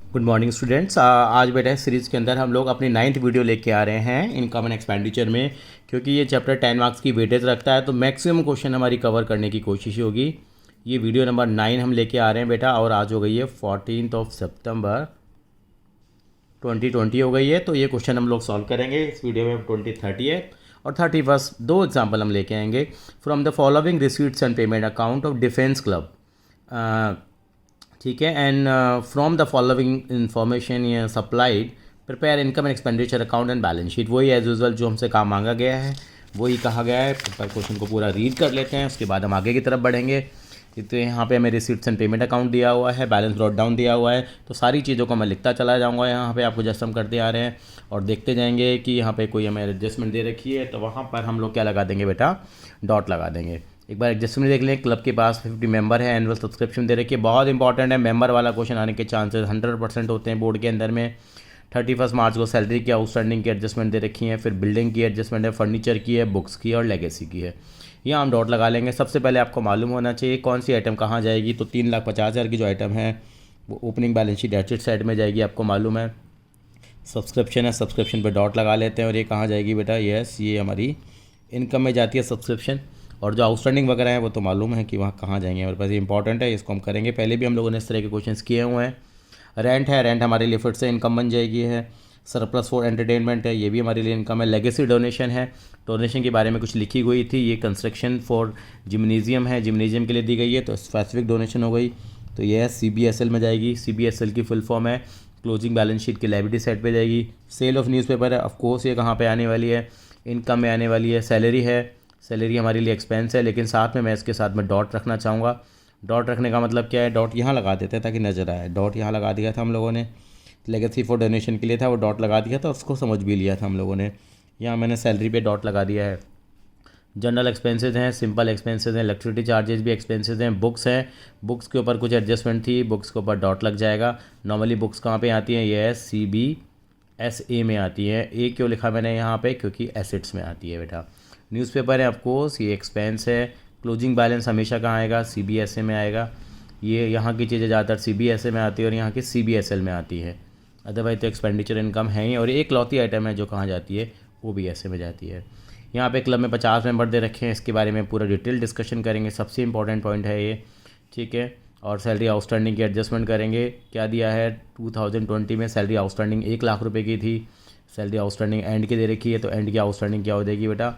Good morning students. आज बेटा इस सीरीज़ के अंदर हम लोग अपनी 9th वीडियो लेके आ रहे हैं इनकम एंड एक्सपेंडिचर में, क्योंकि ये चैप्टर 10 मार्क्स की वेटेज रखता है तो मैक्सिमम क्वेश्चन हमारी कवर करने की कोशिश होगी। ये वीडियो नंबर 9 हम लेके आ रहे हैं बेटा, और आज हो गई है 14 सितंबर 2020 हो गई है। तो ये क्वेश्चन हम लोग सॉल्व करेंगे इस वीडियो में। 2030 है और 31 दो एग्जाम्पल हम लेके आएंगे। From the following receipts and payment account of defence club, ठीक है, and from the following information supplied prepare income and expenditure account and balance sheet. वही एज यूजल जो हमसे काम मांगा गया है वही कहा गया है। पर क्वेश्चन को पूरा रीड कर लेते हैं, उसके बाद हम आगे की तरफ बढ़ेंगे। तो यहाँ पे हमें रिसीट्स एंड पेमेंट अकाउंट दिया हुआ है, बैलेंस ब्रॉट डाउन दिया हुआ है, तो सारी चीज़ों को मैं लिखता चला जाऊँगा। यहाँ पे आपको जस्ट हम करते आ रहे हैं और देखते जाएंगे कि यहाँ पे कोई हमें एडजस्टमेंट दे रखी है तो वहाँ पर हम लोग क्या लगा देंगे बेटा, डॉट लगा देंगे। एक बार एडजस्टमेंट देख लें। क्लब के पास 50 मेंबर है, एनुअल सब्सक्रिप्शन दे रखी है, बहुत इंपॉर्टेंट है। मेंबर वाला क्वेश्चन आने के चांसेस 100% होते हैं बोर्ड के अंदर में। 31 मार्च को सैलरी की आउटस्टैंडिंग की एडजस्टमेंट दे रखी है, फिर बिल्डिंग की एडजस्टमेंट है, फर्नीचर की है, बुक्स की और लेगेसी की है। यहाँ हम डॉट लगा लेंगे। सबसे पहले आपको मालूम होना चाहिए कौन सी आइटम कहाँ जाएगी। तो 3,50,000 की जो आइटम है वो opening balance sheet asset side में जाएगी, आपको मालूम है। सब्सक्रिप्शन है, सब्सक्रिप्शन पे डॉट लगा लेते हैं। और ये कहाँ जाएगी बेटा, यस, ये हमारी इनकम में जाती है सब्सक्रिप्शन। और जो आउटस्टैंडिंग वगैरह है वो तो मालूम है कि वहाँ कहाँ जाएंगे, हमारे पास ये इंपॉर्टेंट है, इसको हम करेंगे। पहले भी हम लोगों ने इस तरह के क्वेश्चंस किए हुए हैं। रेंट है, रेंट हमारे लिए फिर से इनकम बन जाएगी है। सरप्लस फॉर एंटरटेनमेंट है, ये भी हमारे लिए इनकम है। लेगेसी डोनेशन है, डोनेशन के बारे में कुछ लिखी हुई थी। ये कंस्ट्रक्शन फॉर जिम्नेजियम है, जिम्नेजियम के लिए दी गई है तो स्पेसिफिक डोनेशन हो गई, तो ये CBSL में जाएगी। CBSL की फुल फॉर्म है क्लोजिंग बैलेंस शीट की लायबिलिटी साइड पे जाएगी। सेल ऑफ न्यूज़पेपर है, ऑफकोर्स ये कहाँ पे आने वाली है, इनकम में आने वाली है। सैलरी है, सैलरी हमारे लिए एक्सपेंस है, लेकिन साथ में मैं इसके साथ में डॉट रखना चाहूँगा। डॉट रखने का मतलब क्या है, डॉट यहाँ लगा देते हैं ताकि नज़र आए। डॉट यहाँ लगा दिया था हम लोगों ने, लेगेसी फॉर डोनेशन के लिए था, वो डॉट लगा दिया था, उसको समझ भी लिया था हम लोगों ने। यहाँ मैंने सैलरी पे डॉट लगा दिया है। जनरल एक्सपेंसेस हैं, सिंपल एक्सपेंसेस हैं, इलेक्ट्रिसिटी चार्जेस भी एक्सपेंसेस हैं। बुक्स हैं, बुक्स के ऊपर कुछ एडजस्टमेंट थी, बुक्स के ऊपर डॉट लग जाएगा। नॉर्मली बुक्स कहाँ पे आती हैं, ये CBSA में आती है। ए क्यों लिखा मैंने यहाँ पे, क्योंकि एसेट्स में आती है बेटा। न्यूज़पेपर है, ऑफकोर्स ये एक्सपेंस है। क्लोजिंग बैलेंस हमेशा कहाँ आएगा, CBSA में आएगा। ये यहाँ की चीज़ें ज़्यादातर CBSA में आती है और यहाँ की CBSL में आती है। अदरवाइज तो एक्सपेंडिचर इनकम है ही। और एक लौती आइटम है जो कहाँ जाती है, OBSA में जाती है। यहाँ पे क्लब में 50 मेंबर दे रखे हैं, इसके बारे में पूरा डिटेल डिस्कशन करेंगे, सबसे इंपॉर्टेंट पॉइंट है ये, ठीक है। और सैलरी आउटस्टैंडिंग की एडजस्टमेंट करेंगे। क्या दिया है, 2020 में सैलरी आउटस्टैंडिंग 1 लाख रुपए की थी। सैलरी आउटस्टैंडिंग एंड की दे रखी है, तो एंड की आउटस्टैंडिंग क्या हो जाएगी बेटा,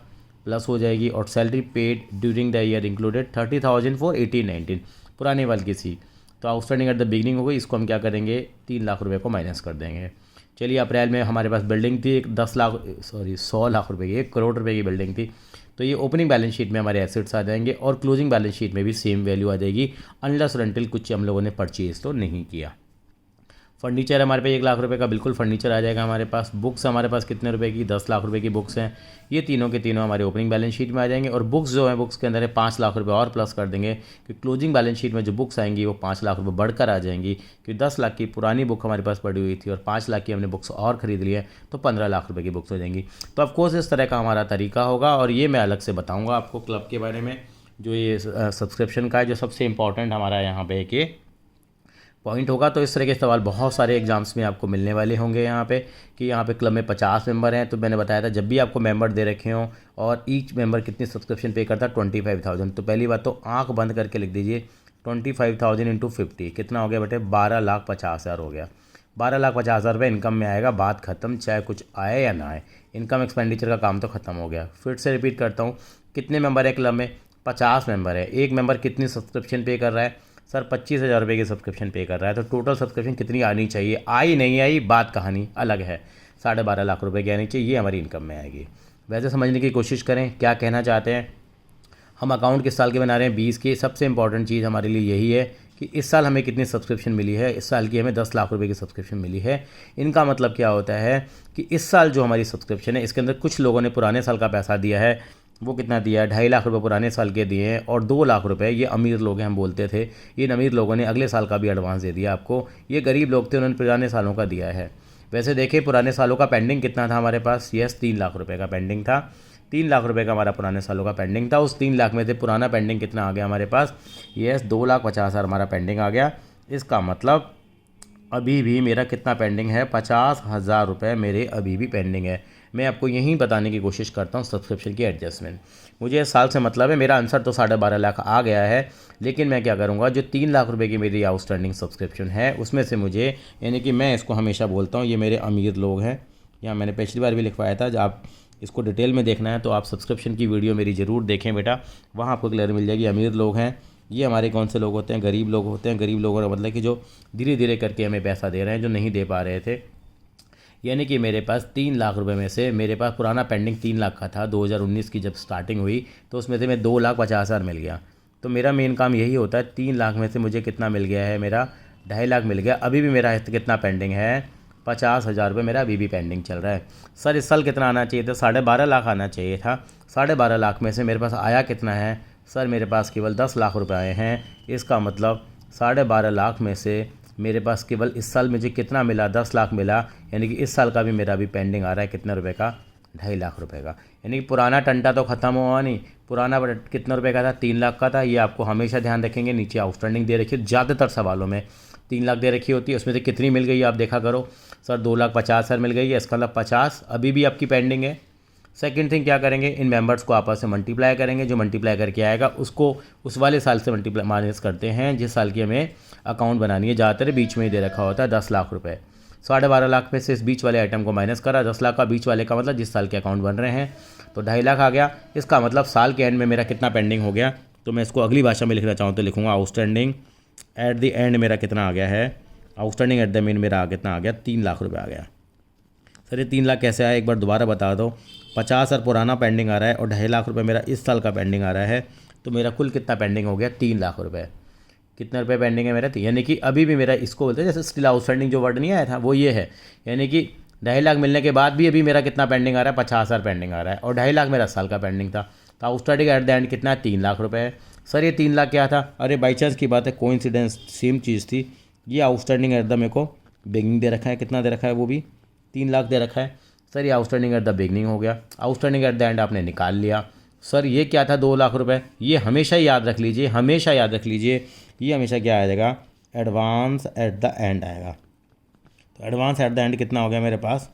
प्लस हो जाएगी। और salary paid during the year included 30,000 for 18-19, पुराने वाल की सी, तो आउटस्टैंडिंग एट द बिगनिंग हो गई। इसको हम क्या करेंगे, 3 लाख रुपये को माइनस कर देंगे। चलिए, अप्रैल में हमारे पास बिल्डिंग थी एक 100 लाख रुपए की, 1 करोड़ रुपए की बिल्डिंग थी, तो ये ओपनिंग बैलेंस शीट में हमारे एसेट्स आ जाएंगे और क्लोजिंग बैलेंस शीट में भी सेम वैल्यू आ जाएगी, अनलेस रेंटल कुछ हम लोगों ने परचेज तो नहीं किया। फर्नीचर हमारे पे 1 लाख रुपए का बिल्कुल फर्नीचर आ जाएगा हमारे पास। बुक्स हमारे पास कितने रुपए की, 10 लाख रुपए की बुक्स हैं। ये तीनों के तीनों हमारे ओपनिंग बैलेंस शीट में आ जाएंगे। और बुक्स जो है, बुक्स के अंदर है 5 लाख रुपए और प्लस कर देंगे कि क्लोजिंग बैलेंस शीट में जो बुक्स आएंगी वो 5 लाख रुपए बढ़कर आ जाएंगी, क्योंकि 10 लाख की पुरानी बुक हमारे पास पड़ी हुई थी और 5 लाख की हमने बुक्स और खरीद ली है, तो 15 लाख रुपये की बुक्स हो जाएंगी। तो ऑफकोर्स इस तरह का हमारा तरीका होगा, और ये मैं अलग से बताऊँगा आपको क्लब के बारे में। जो ये सब्सक्रिप्शन का है, जो सबसे इंपॉर्टेंट हमारा यहाँ पे एक ये पॉइंट होगा। तो इस तरह के सवाल बहुत सारे एग्जाम्स में आपको मिलने वाले होंगे यहाँ पे, कि यहाँ पे क्लब में 50 मेंबर हैं। तो मैंने बताया था जब भी आपको मेंबर दे रखे हों और ईच मेंबर कितनी सब्सक्रिप्शन पे करता है, 25,000, तो पहली बात तो आंख बंद करके लिख दीजिए 25,000 इंटू 50 कितना हो गया बेटे, 12,50,000 हो गया। 12,50,000 रुपये इनकम में आएगा, बात खत्म, चाहे कुछ आए या ना आए, इनकम एक्सपेंडिचर का काम तो खत्म हो गया। फिर से रिपीट करता हूँ, कितने मेंबर है क्लब में, 50 मेंबर है। एक मेंबर कितनी सब्सक्रिप्शन पे कर रहा है, सर 25,000 रुपये की सब्सक्रिप्शन पे कर रहा है, तो टोटल सब्सक्रिप्शन कितनी आनी चाहिए, आई नहीं आई बात कहानी अलग है, 12.5 लाख रुपए की आनी चाहिए, ये हमारी इनकम में आएगी। वैसे समझने की कोशिश करें क्या कहना चाहते हैं। हम अकाउंट किस साल के बना रहे हैं, 20 की। सबसे इंपॉर्टेंट चीज़ हमारे लिए यही है कि इस साल हमें कितनी सब्सक्रिप्शन मिली है। इस साल की हमें 10 लाख रुपए की सब्सक्रिप्शन मिली है। इनका मतलब क्या होता है कि इस साल जो हमारी सब्सक्रिप्शन है, इसके अंदर कुछ लोगों ने पुराने साल का पैसा दिया है। वो कितना दिया है, 2.5 लाख रुपए पुराने साल के दिए हैं, और 2 लाख रुपए ये अमीर लोग हैं, हम बोलते थे इन अमीर लोगों ने अगले साल का भी एडवांस दे दिया आपको। ये गरीब लोग थे, उन्होंने पुराने सालों का दिया है। वैसे देखिए, पुराने सालों का पेंडिंग कितना था हमारे पास, यस 3 लाख रुपए का पेंडिंग था। 3 लाख रुपए का हमारा पुराने सालों का पेंडिंग था। उस 3 लाख में से पुराना पेंडिंग कितना आ गया हमारे पास, यस 2,50,000 हमारा पेंडिंग आ गया। इसका मतलब अभी भी मेरा कितना पेंडिंग है, 50,000 रुपये मेरे अभी भी पेंडिंग है। मैं आपको यही बताने की कोशिश करता हूँ सब्सक्रिप्शन की एडजस्टमेंट। मुझे इस साल से मतलब है, मेरा आंसर तो 12.5 लाख आ गया है, लेकिन मैं क्या करूँगा, जो 3 लाख रुपए की मेरी आउटस्टैंडिंग सब्सक्रिप्शन है उसमें से मुझे, यानी कि मैं इसको हमेशा बोलता हूँ ये मेरे अमीर लोग हैं, यहाँ मैंने पिछली बार भी लिखवाया था, जब आप इसको डिटेल में देखना है तो आप सब्सक्रिप्शन की वीडियो मेरी ज़रूर देखें बेटा, वहाँ आपको क्लियर मिल जाएगी। अमीर लोग हैं ये हमारे कौन से लोग होते हैं, गरीब लोग होते हैं। गरीब लोगों का मतलब कि जो धीरे धीरे करके हमें पैसा दे रहे हैं, जो नहीं दे पा रहे थे। यानी कि मेरे पास 3 लाख रुपए में से मेरे पास पुराना पेंडिंग 3 लाख का था 2019 की जब स्टार्टिंग हुई, तो उसमें से मैं 2,50,000 मिल गया। तो मेरा मेन काम यही होता है, 3 लाख में से मुझे कितना मिल गया है, मेरा 2.5 लाख मिल गया। अभी भी मेरा कितना पेंडिंग है, 50,000 रुपये मेरा अभी भी पेंडिंग चल रहा है। सर इस साल कितना आना चाहिए था, 12.5 लाख आना चाहिए था। 12.5 लाख में से मेरे पास आया कितना है, सर मेरे पास केवल 10 लाख रुपए आए हैं। इसका मतलब 12.5 लाख में से मेरे पास केवल इस साल मुझे कितना मिला, 10 लाख मिला। यानी कि इस साल का भी मेरा अभी पेंडिंग आ रहा है कितने रुपए का, 2.5 लाख रुपए का। यानी कि पुराना टंटा तो ख़त्म हुआ नहीं। पुराना कितने रुपए का था, 3 लाख का था। ये आपको हमेशा ध्यान रखेंगे, नीचे आउटस्टैंडिंग दे रखी है ज़्यादातर सवालों में 3 लाख दे रखी होती है, उसमें से कितनी मिल गई आप देखा करो। सर 2,50,000 मिल गई है, इसका मतलब 50 अभी भी आपकी पेंडिंग है। सेकंड थिंग क्या करेंगे, इन मेंबर्स को आपस में मल्टीप्लाई करेंगे, जो मल्टीप्लाई करके आएगा उसको उस वाले साल से मल्टीप्लाई माइनस करते हैं जिस साल की हमें अकाउंट बनानी है। ज़्यादातर बीच में ही दे रखा होता है 10 लाख रुपए। 12.5 लाख में से इस बीच वाले आइटम को माइनस करा, 10 लाख का बीच वाले का मतलब जिस साल के अकाउंट बन रहे हैं, तो 2.5 लाख आ गया। इसका मतलब साल के एंड में मेरा कितना पेंडिंग हो गया। तो मैं इसको अगली भाषा में लिखना चाहूँ तो लिखूँगा आउटस्टैंडिंग एट द एंड मेरा कितना आ गया है, आउटस्टैंडिंग एट द एंड मेरा कितना आ गया, 3 लाख रुपये आ गया। सर ये 3 लाख कैसे आया, एक बार दोबारा बता दो। 50 और पुराना पेंडिंग आ रहा है और 2.5 लाख रुपए मेरा इस साल का पेंडिंग आ रहा है, तो मेरा कुल कितना पेंडिंग हो गया, 3 लाख रुपए। कितने रुपए पेंडिंग है मेरा, यानी कि अभी भी मेरा, इसको बोलते हैं जैसे स्टिल आउटस्टैंडिंग जो वर्ड नहीं आया था वो ये है। यानी कि 2.5 लाख मिलने के बाद भी अभी मेरा कितना पेंडिंग आ रहा है, 50,000 पेंडिंग आ रहा है, और 2.5 लाख मेरा साल का पेंडिंग था। तो आउटस्टैंडिंग एट द एंड कितना है, 3 लाख रुपये है। सर ये 3 लाख क्या था, अरे बाई चांस की बात है, कोइंसिडेंस सेम चीज़ थी। ये आउटस्टैंडिंग एट द मेरे को बिगनिंग दे रखा है, कितना दे रखा है, वो भी 3 लाख दे रखा है। सर ये आउटस्टैंडिंग एट द बिगनिंग हो गया, आउटस्टैंडिंग एट द एंड आपने निकाल लिया। सर ये क्या था, 2 लाख रुपए। ये हमेशा याद रख लीजिए, हमेशा याद रख लीजिए, ये हमेशा क्या आ जाएगा, एडवांस एट द एंड आएगा। तो एडवांस एट द एंड कितना हो गया मेरे पास,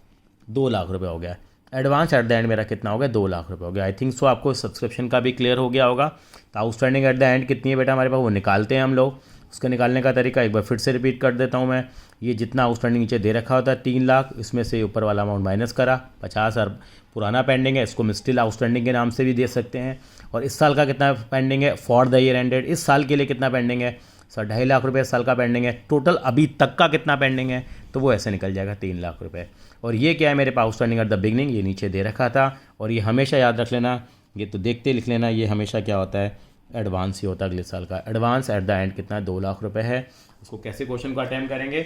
2 लाख रुपए हो गया। एडवांस एट द एंड मेरा कितना हो गया, 2 लाख रुपए हो गया। आई थिंक सो आपको सब्सक्रिप्शन का भी क्लियर हो गया होगा। तो आउटस्टैंडिंग एट द एंड कितनी है बेटा हमारे पास, वो निकालते हैं हम लोग। उसके निकालने का तरीका एक बार फिर से रिपीट कर देता हूँ मैं। ये जितना आउटस्टैंडिंग नीचे दे रखा होता है 3 लाख, इसमें से ऊपर वाला अमाउंट माइनस करा, 50 और पुराना पेंडिंग है, इसको हम स्टिल आउटस्टैंडिंग के नाम से भी दे सकते हैं। और इस साल का कितना पेंडिंग है फॉर द ईयर एंडेड, इस साल के लिए कितना पेंडिंग है, सर 2.5 लाख रुपये इस साल का पेंडिंग है। टोटल अभी तक का कितना पेंडिंग है, तो वो ऐसे निकल जाएगा 3 लाख रुपये। और ये क्या है मेरे पास, आउटस्टैंडिंग एट द बिगनिंग, ये नीचे दे रखा था। और ये हमेशा याद रख लेना, ये तो देखते लिख लेना, ये हमेशा क्या होता है, एडवांस ही होता है अगले साल का। एडवांस एट द एंड कितना, 2 लाख रुपये है। उसको कैसे क्वेश्चन को अटैम्प्ट करेंगे,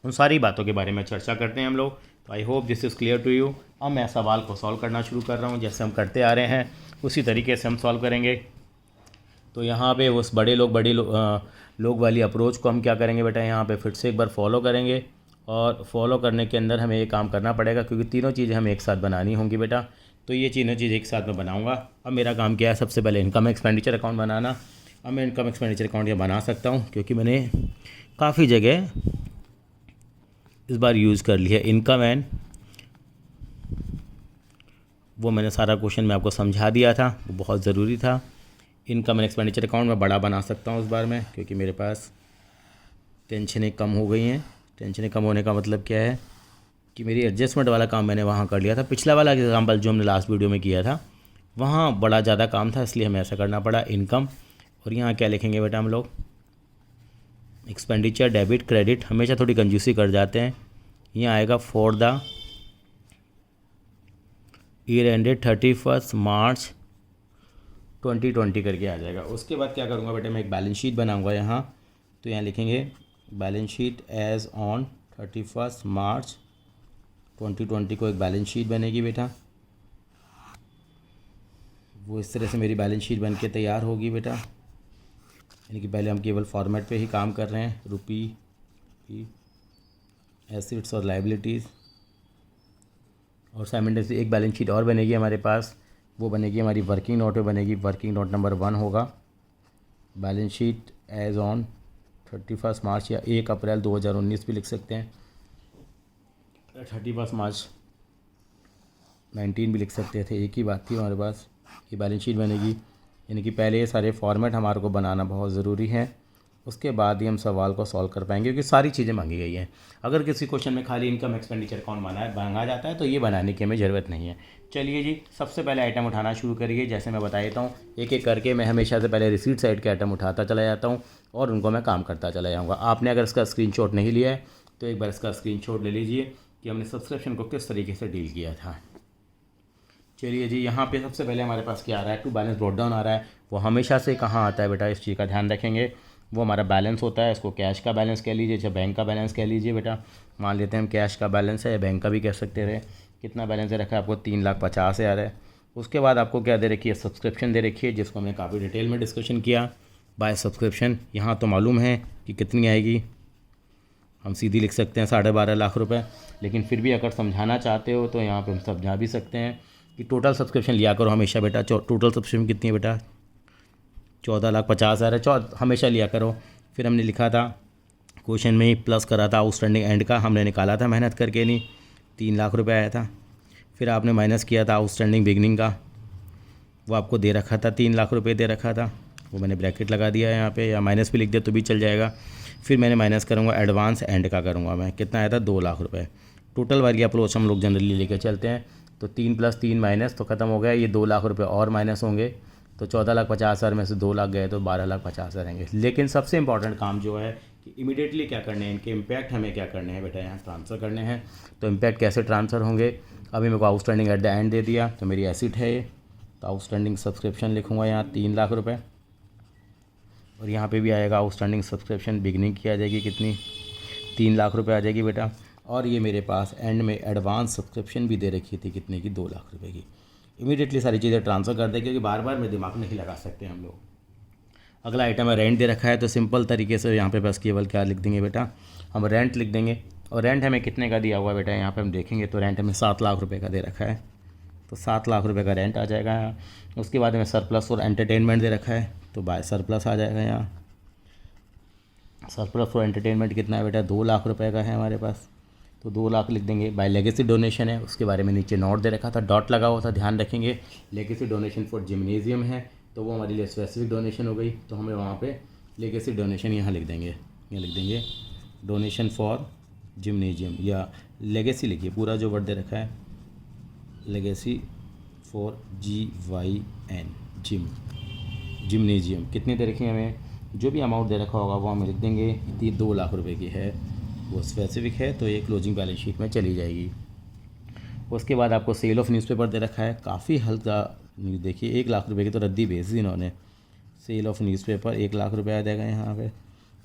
उन सारी बातों के बारे में चर्चा करते हैं हम लोग। तो I hope this is clear to you. अब मैं सवाल को सॉल्व करना शुरू कर रहा हूँ, जैसे हम करते आ रहे हैं उसी तरीके से हम सॉल्व करेंगे। तो यहाँ पे उस बड़े लोग वाली अप्रोच को हम क्या करेंगे बेटा, यहाँ पे फिर से एक बार फॉलो करेंगे। और फॉलो करने के अंदर हमें ये काम करना पड़ेगा, क्योंकि तीनों चीज़ें हमें एक साथ बनानी होंगी बेटा। तो ये तीनों चीज़ एक साथ में बनाऊँगा। अब मेरा काम क्या है, सबसे पहले इनकम एक्सपेंडिचर अकाउंट बनाना। अब मैं इनकम एक्सपेंडिचर अकाउंट ये बना सकता हूँ, क्योंकि मैंने काफ़ी जगह इस बार यूज़ कर लिया इनकम एंड, वो मैंने सारा क्वेश्चन मैं आपको समझा दिया था, वो बहुत ज़रूरी था। इनकम एंड एक्सपेंडिचर अकाउंट मैं बड़ा बना सकता हूँ इस बार में, क्योंकि मेरे पास टेंशनें कम हो गई हैं। टेंशनें कम होने का मतलब क्या है कि मेरी एडजस्टमेंट वाला काम मैंने वहाँ कर लिया था। पिछला वाला एग्जाम्पल जो हमने लास्ट वीडियो में किया था, वहाँ बड़ा ज़्यादा काम था, इसलिए हमें ऐसा करना पड़ा इनकम। और यहाँ क्या लिखेंगे बेटा हम लोग, एक्सपेंडिचर डेबिट क्रेडिट, हमेशा थोड़ी कंजूसी कर जाते हैं। यहाँ आएगा for the year ended 31 March 2020 करके आ जाएगा। उसके बाद क्या करूँगा बेटा, मैं एक बैलेंस शीट बनाऊँगा यहाँ। तो यहाँ लिखेंगे balance sheet as on 31 March 2020 को एक बैलेंस शीट बनेगी बेटा। वो इस तरह से मेरी बैलेंस शीट बन के तैयार होगी बेटा। यानी कि पहले हम केवल फॉर्मेट पे ही काम कर रहे हैं, रुपी की एसेट्स और लाइबिलिटीज़। और साइमल्टेनियसली एक बैलेंस शीट और बनेगी हमारे पास, वो बनेगी हमारी वर्किंग नोट पे बनेगी। वर्किंग नोट नंबर 1 होगा बैलेंस शीट एज ऑन 31 मार्च या 1 अप्रैल 2019 भी लिख सकते हैं, 31 मार्च 19 भी लिख सकते थे, एक ही बात थी हमारे पास। ये बैलेंस शीट बनेगी, यानी कि पहले ये सारे फॉर्मेट हमारे को बनाना बहुत ज़रूरी है, उसके बाद ही हम सवाल को सॉल्व कर पाएंगे, क्योंकि सारी चीज़ें मांगी गई हैं। अगर किसी क्वेश्चन में खाली इनकम एक्सपेंडिचर अकाउंट मांगा जाता है तो ये बनाने की हमें ज़रूरत नहीं है। चलिए जी, सबसे पहले आइटम उठाना शुरू करिए। जैसे मैं बता देता हूँ, एक एक करके मैं हमेशा से पहले रिसीट साइड के आइटम उठाता चला जाता हूँ और उनको मैं काम करता चला जाऊँगा। आपने अगर इसका स्क्रीनशॉट नहीं लिया है तो एक बार इसका स्क्रीनशॉट ले लीजिए कि हमने सब्सक्रिप्शन को किस तरीके से डील किया था। चलिए जी, यहाँ पे सबसे पहले हमारे पास क्या आ रहा है, टू बैलेंस ब्रॉट डाउन आ रहा है। वो हमेशा से कहाँ आता है बेटा, इस चीज़ का ध्यान रखेंगे। वो हमारा बैलेंस होता है, इसको कैश का बैलेंस कह लीजिए, चाहे बैंक का बैलेंस कह लीजिए बेटा। मान लेते हैं हम कैश का बैलेंस है, या बैंक का भी कह सकते रहे। कितना बैलेंस है रखा है आपको, 3,50,000 है। उसके बाद आपको क्या दे रखी है, सब्सक्रिप्शन दे रखी है, जिसको हमने काफ़ी डिटेल में डिस्कशन किया। बाय सब्सक्रिप्शन यहाँ तो मालूम है कि कितनी आएगी, हम सीधी लिख सकते हैं 12.5 लाख रुपए। लेकिन फिर भी अगर समझाना चाहते हो तो यहाँ पे हम समझा भी सकते हैं कि टोटल सब्सक्रिप्शन लिया करो हमेशा बेटा। टोटल सब्सक्रिप्शन कितनी है बेटा, 14,50,000 है, हमेशा लिया करो। फिर हमने लिखा था क्वेश्चन में ही प्लस करा था आउटस्टैंडिंग एंड का, हमने निकाला था मेहनत करके, नहीं 3 लाख रुपए आया था। फिर आपने माइनस किया था आउटस्टैंडिंग बिगनिंग का, वो आपको दे रखा था 3 लाख रुपए दे रखा था, वो मैंने ब्रैकेट लगा दिया है यहाँ पे, या माइनस भी लिख दिया तो भी चल जाएगा। फिर मैंने माइनस करूँगा एडवांस एंड का करूँगा मैं, कितना आया था 2 लाख रुपये। टोटल वाली अप्रोच हम लोग जनरली लेके चलते हैं, तो 3 + 3 माइनस तो ख़त्म हो गया, ये 2 लाख रुपये और माइनस होंगे, तो 14,50,000 में से 2 लाख गए तो 12,50,000 रहेंगे। लेकिन सबसे इंपॉर्टेंट काम जो है कि इमीडिएटली क्या करने हैं, इनके इम्पैक्ट हमें क्या करने हैं बेटा, यहाँ ट्रांसफ़र करने हैं। तो इम्पैक्ट कैसे ट्रांसफ़र होंगे, अभी मेरे को outstanding at the and they दिया तो मेरी एसिड है ये, तो आउटस्टैंडिंग सब्सक्रिप्शन लिखूँगा यहाँ 3 लाख रुपये, और यहाँ पे भी आएगा आउटस्टैंडिंग सब्सक्रिप्शन बिगनिंग की आ जाएगी, कितनी 3 लाख रुपये आ जाएगी बेटा। और ये मेरे पास एंड में एडवांस सब्सक्रिप्शन भी दे रखी थी, कितने की 2 लाख रुपये की। इमीडिएटली सारी चीज़ें ट्रांसफ़र कर दें, क्योंकि बार बार में दिमाग नहीं लगा सकते हम लोग। अगला आइटम है रेंट दे रखा है, तो सिंपल तरीके से यहाँ पे बस केवल क्या लिख देंगे बेटा, हम रेंट लिख देंगे। और रेंट हमें कितने का दिया हुआ बेटा, यहाँ पे हम देखेंगे तो रेंट हमें 7 लाख रुपए का दे रखा है, तो 7 लाख रुपए का रेंट आ जाएगा यहाँ। उसके बाद हमें सरप्लस और एंटरटेनमेंट दे रखा है, तो बाय सरप्लस आ जाएगा यहाँ। सरप्लस और एंटरटेनमेंट कितना है बेटा, 2 लाख रुपए का है हमारे पास, तो 2 लाख लिख देंगे। बाय लेगेसी डोनेशन है, उसके बारे में नीचे नोट दे रखा था, डॉट लगा हुआ था, ध्यान रखेंगे। लेगेसी डोनेशन फॉर जिम्नेजियम है, तो वो हमारे लिए स्पेसिफिक डोनेशन हो गई, तो हमें वहाँ पे लेगेसी डोनेशन यहाँ लिख देंगे, यहाँ लिख देंगे डोनेशन फॉर जिम्नेजियम, या लेगेसी लिखिए, पूरा जो वर्ड दे रखा है लेगेसी फॉर GYN जिम्नेजियम। कितने दे रखी है हमें, जो भी अमाउंट दे रखा होगा वो हम लिख देंगे, इतनी 2 लाख रुपए की है, वो स्पेसिफिक है, तो ये क्लोजिंग बैलेंस शीट में चली जाएगी। उसके बाद आपको सेल ऑफ न्यूज़पेपर दे रखा है, काफ़ी हल्का न्यूज़, देखिए 1 लाख रुपए की तो रद्दी भेज दी इन्होंने। सेल ऑफ न्यूज़पेपर 1 लाख रुपए आ जाएगा यहाँ पे।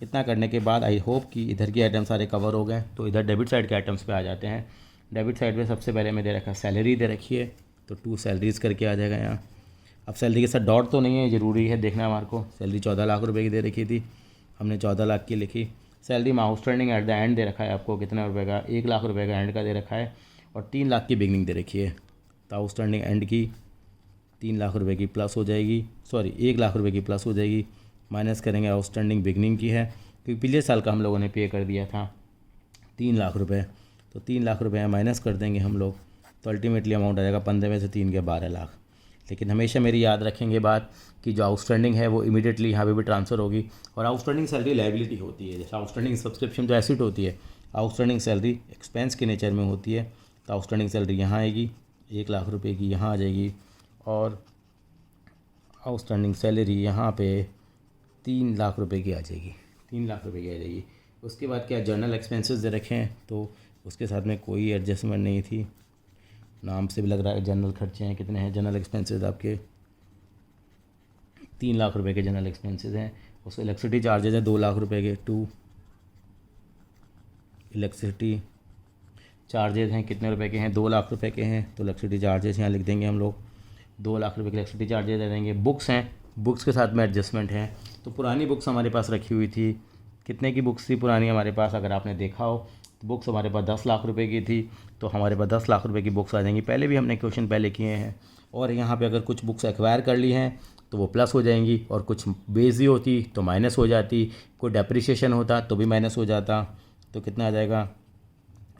इतना करने के बाद आई होप कि इधर के आइटम सारे कवर हो गए, तो इधर डेबिट साइड के आइटम्स पे आ जाते हैं। डेबिट साइड पे सबसे पहले मैं दे रखा है सैलरी दे रखी है, तो 2 सैलरीज़ करके आ जाएगा यहाँ। अब सैलरी के साथ डॉट तो नहीं है, ज़रूरी है देखना हमारे को। सैलरी 14 लाख रुपए की दे रखी थी, हमने 14 लाख की लिखी। सैलरी में outstanding at the and they रखा है आपको, कितना रुपए का, 1 लाख रुपए का एंड का दे रखा है, और 3 लाख की बिगनिंग दे रखी है। तो आउटस्टैंडिंग एंड की 3 लाख रुपए की प्लस हो जाएगी, सॉरी 1 लाख रुपए की प्लस हो जाएगी, माइनस करेंगे आउटस्टैंडिंग बिगनिंग की है, क्योंकि पिछले साल का हम लोगों ने पे कर दिया था 3 लाख रुपए, तो 3 लाख रुपए माइनस कर देंगे हम लोग, तो अल्टीमेटली अमाउंट आ जाएगा 15 में से 3 के 12 लाख। लेकिन हमेशा मेरी याद रखेंगे बात कि जो आउटस्टैंडिंग है वो इमीडिएटली यहाँ पे भी ट्रांसफ़र होगी, और आउटस्टैंडिंग सैलरी लायबिलिटी होती है, जैसे आउटस्टैंडिंग सब्सक्रिप्शन तो एसिड होती है, आउटस्टैंडिंग सैलरी एक्सपेंस के नेचर में होती है। तो आउटस्टैंडिंग सैलरी यहाँ आएगी 1 लाख रुपए की, यहाँ आ जाएगी, और आउटस्टैंडिंग सैलरी यहाँ पे 3 लाख रुपए की आ जाएगी, 3 लाख रुपए की आ जाएगी। उसके बाद क्या जर्नल एक्सपेंसेस दे रखे हैं, तो उसके साथ में कोई एडजस्टमेंट नहीं थी, नाम से भी लग रहा है जनरल खर्चे हैं। कितने हैं जनरल एक्सपेंसेस आपके, 3 लाख रुपए के जनरल एक्सपेंसेस हैं। उसके इलेक्ट्रिसिटी चार्जेस हैं 2 लाख रुपए के, 2 इलेक्ट्रिसिटी चार्जेस हैं, कितने रुपए के हैं, 2 लाख रुपए के हैं, तो इलेक्ट्रिसिटी चार्जेस यहाँ लिख देंगे हम लोग, 2 लाख रुपए के इलेक्ट्रिसिटी चार्जेस दे देंगे। बुक्स हैं, बुक्स के साथ में एडजस्टमेंट है, तो पुरानी बुक्स हमारे पास रखी हुई थी, कितने की बुक्स थी पुरानी हमारे पास, अगर आपने देखा हो बुक्स हमारे पास 10 लाख रुपए की थी, तो हमारे पास 10 लाख रुपए की बुक्स आ जाएंगी। पहले भी हमने क्वेश्चन पहले किए हैं। और यहाँ पे अगर कुछ बुक्स एक्वायर कर ली हैं तो वो प्लस हो जाएंगी, और कुछ बेच दी होती तो माइनस हो जाती, कोई डेप्रिसिएशन होता तो भी माइनस हो जाता। तो कितना आ जाएगा,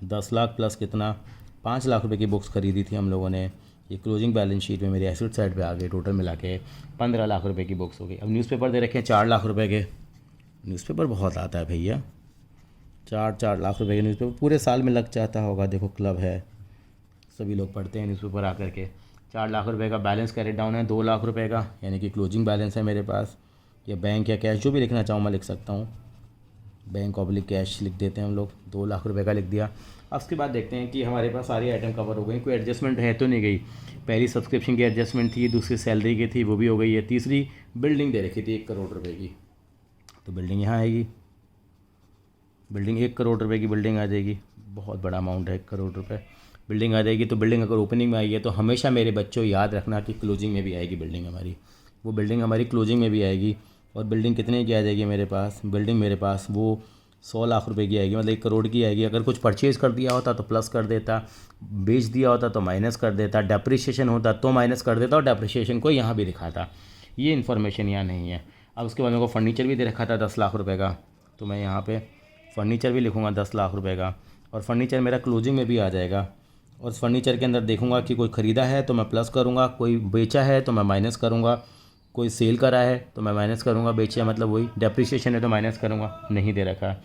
10 लाख प्लस कितना, 5 लाख रुपए की बुक्स खरीदी थी हम लोगों ने। ये क्लोजिंग बैलेंस शीट में मेरी एसेट साइड पे आ गई, टोटल मिला के 15 लाख रुपए की बुक्स हो गई। अब न्यूज़पेपर दे रखे हैं 4 लाख रुपए के। न्यूज़पेपर बहुत आता है भैया, 4 लाख रुपए के न्यूज़पेपर पूरे साल में लग जाता होगा। देखो क्लब है, सभी लोग पढ़ते हैं न्यूज़पेपर आकर के। 4 लाख रुपए का बैलेंस कैरेट डाउन है 2 लाख रुपए का, यानी कि क्लोजिंग बैलेंस है मेरे पास। या बैंक या कैश जो भी लिखना चाहूँ मैं लिख सकता हूँ, बैंक ऑब्लिक कैश लिख देते हैं हम लोग। 2 लाख रुपए का लिख दिया। अब उसके बाद देखते हैं कि हमारे पास सारी आइटम कवर हो गई, कोई एडजस्टमेंट है तो नहीं गई। पहली सब्सक्रिप्शन की एडजस्टमेंट थी, दूसरी सैलरी की थी, वो भी हो गई है। तीसरी बिल्डिंग दे रखी थी 1 करोड़ रुपए की, तो बिल्डिंग यहाँ आएगी। बिल्डिंग 1 करोड़ रुपए की बिल्डिंग आ जाएगी, बहुत बड़ा अमाउंट है 1 करोड़ रुपए। बिल्डिंग आ जाएगी, तो बिल्डिंग अगर ओपनिंग में आई है तो हमेशा मेरे बच्चों याद रखना कि क्लोजिंग में भी आएगी बिल्डिंग हमारी। वो बिल्डिंग हमारी क्लोजिंग में भी आएगी। और बिल्डिंग कितने की आ जाएगी मेरे पास, बिल्डिंग मेरे पास वो 100 लाख रुपए की आएगी, मतलब 1 करोड़ की आएगी। अगर कुछ परचेज़ कर दिया होता तो प्लस कर देता, बेच दिया होता तो माइनस कर देता, डेप्रिसिएशन होता तो माइनस कर देता, और डेप्रिसिएशन को यहाँ भी दिखाता। ये इन्फॉर्मेशन यहाँ नहीं है। अब उसके बाद मेरे को फर्नीचर भी दे रखा था 10 लाख रुपये का, तो मैं यहाँ पे फर्नीचर भी लिखूँगा 10 लाख रुपये का, और फर्नीचर मेरा क्लोजिंग में भी आ जाएगा। और उस फर्नीचर के अंदर देखूँगा कि कोई ख़रीदा है तो मैं प्लस करूँगा, कोई बेचा है तो मैं माइनस करूँगा, कोई सेल करा है तो मैं माइनस करूँगा, बेचा मतलब वही, डेप्रिसिएशन है तो माइनस करूँगा, नहीं दे रखा।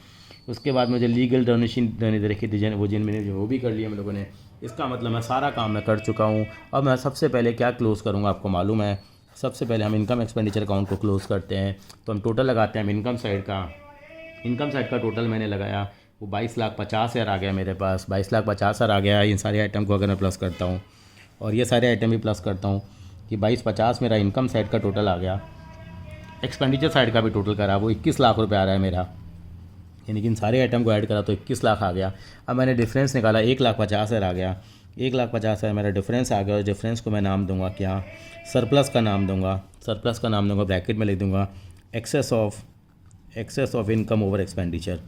उसके बाद मुझे लीगल डोनेशन देने दे रखी थी, वो जिन मैंने जो वो भी कर लिया हम लोगों ने। इसका मतलब मैं सारा काम मैं कर चुका हूँ। अब मैं सबसे पहले क्या क्लोज़ करूँगा आपको मालूम है। सबसे पहले हम इनकम एक्सपेंडिचर अकाउंट को क्लोज़ करते हैं, तो हम टोटल लगाते हैं। हम इनकम साइड का टोटल मैंने लगाया, वो 22,50,000 आ गया मेरे पास। 22,50,000 आ गया। इन सारे आइटम को अगर मैं प्लस करता हूँ और ये सारे आइटम भी प्लस करता हूँ कि 22,50 मेरा इनकम साइड का टोटल आ गया। एक्सपेंडिचर साइड का भी टोटल करा, वो 21 लाख रुपये आ रहा है मेरा, यानी कि इन सारे आइटम को ऐड करा तो 21 लाख आ गया। अब मैंने डिफरेंस निकाला, 1,50,000 आ गया। 1,50,000 मेरा डिफरेंस आ गया, और डिफरेंस को मैं नाम दूंगा क्या, सरप्लस का नाम दूंगा। सरप्लस का नाम दूंगा, ब्रैकेट में लिख दूंगा excess of income over expenditure.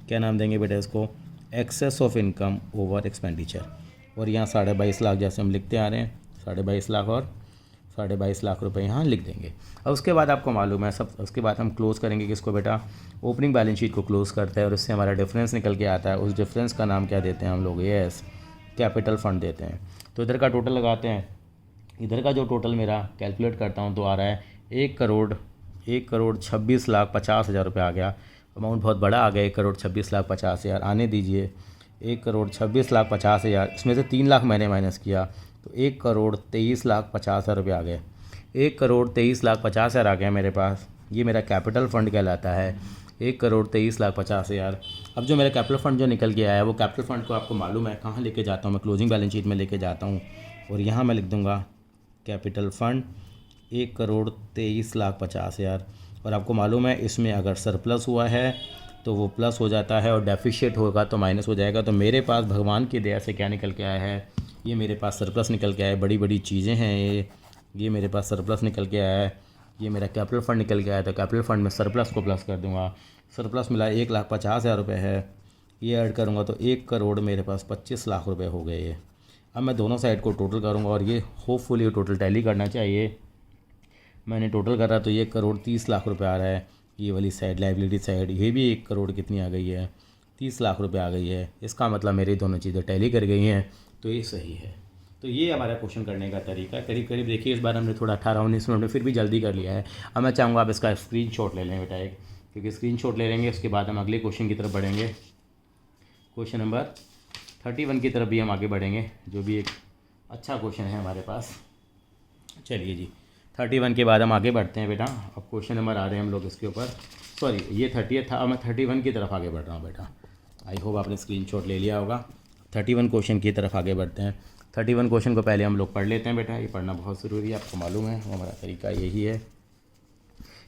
क्या नाम देंगे बेटा इसको, excess of income over expenditure. और यहाँ 22.5 लाख जैसे हम लिखते आ रहे हैं, 22.5 लाख और 22.5 लाख रुपए यहाँ लिख देंगे। अब उसके बाद आपको मालूम है सब, उसके बाद हम क्लोज़ करेंगे किसको बेटा, ओपनिंग बैलेंस शीट को क्लोज़ करते हैं, और इससे हमारा डिफरेंस निकल के आता है। उस डिफरेंस का नाम क्या देते हैं हम लोग, यस, कैपिटल फंड देते हैं। तो इधर का टोटल लगाते हैं, इधर का जो टोटल मेरा कैलकुलेट करता हूँ तो आ रहा है 1,26,50,000 रुपये आ गया। अमाउंट बहुत बड़ा आ गया, 1,26,50,000 आने दीजिए। 1,26,50,000, इसमें से 3 लाख मैंने माइनस किया, तो 1,23,50,000 रुपये आ गए। 1,23,50,000 आ गया मेरे पास। ये मेरा कैपिटल फ़ंड कहलाता है, 1,23,50,000। अब जो मेरा कैपिटल फ़ंड जो निकल के आया है, वो कैपिटल फ़ंड को आपको मालूम है कहाँ लेके जाता हूँ मैं, क्लोजिंग बैलेंस शीट में लेके जाता हूँ। और यहाँ मैं लिख दूँगा कैपिटल फ़ंड 1,23,50,000। और आपको मालूम है इसमें अगर सरप्लस हुआ है तो वो प्लस हो जाता है, और डेफिशिएट होगा तो माइनस हो जाएगा। तो मेरे पास भगवान की दया से क्या निकल के आया है, ये मेरे पास सरप्लस निकल के आया है। बड़ी बड़ी चीज़ें हैं ये मेरे पास सरप्लस निकल के आया है। ये मेरा कैपिटल फ़ंड निकल के आया, तो कैपिटल फ़ंड में सरप्लस को प्लस कर दूंगा। सरप्लस मिला 1,50,000 रुपये है, ये ऐड करूँगा तो 1 करोड़ मेरे पास 25 लाख रुपये हो गए ये। अब मैं दोनों साइड को टोटल करूँगा, और ये होपफुली टोटल टैली करना चाहिए। मैंने टोटल करा तो 1,30 लाख रुपये आ रहा है। ये वाली साइड लाइबिलिटी साइड, ये भी 1 करोड़ कितनी आ गई है, 30 लाख रुपये आ गई है। इसका मतलब मेरी दोनों चीज़ें टैली कर गई हैं, तो ये सही है। तो ये हमारा क्वेश्चन करने का तरीका करीब करीब देखिए। इस बार हमने थोड़ा 18-19 मिनट में फिर भी जल्दी कर लिया है। अब मैं चाहूँगा आप इसका स्क्रीनशॉट ले लें बेटा एक, क्योंकि स्क्रीनशॉट ले लेंगे उसके बाद हम अगले क्वेश्चन की तरफ बढ़ेंगे। क्वेश्चन नंबर 31 की तरफ भी हम आगे बढ़ेंगे, जो भी एक अच्छा क्वेश्चन है हमारे पास। चलिए जी, 31 के बाद हम आगे बढ़ते हैं बेटा। अब क्वेश्चन नंबर आ रहे हैं हम लोग इसके ऊपर, सॉरी ये 30 था, अब मैं 31 की तरफ आगे बढ़ रहा हूँ बेटा। आई होप आपने स्क्रीनशॉट ले लिया होगा। 31 क्वेश्चन की तरफ आगे बढ़ते हैं। 31 क्वेश्चन को पहले हम लोग पढ़ लेते हैं बेटा, ये पढ़ना बहुत ज़रूरी है, आपको मालूम है हमारा तरीका यही है।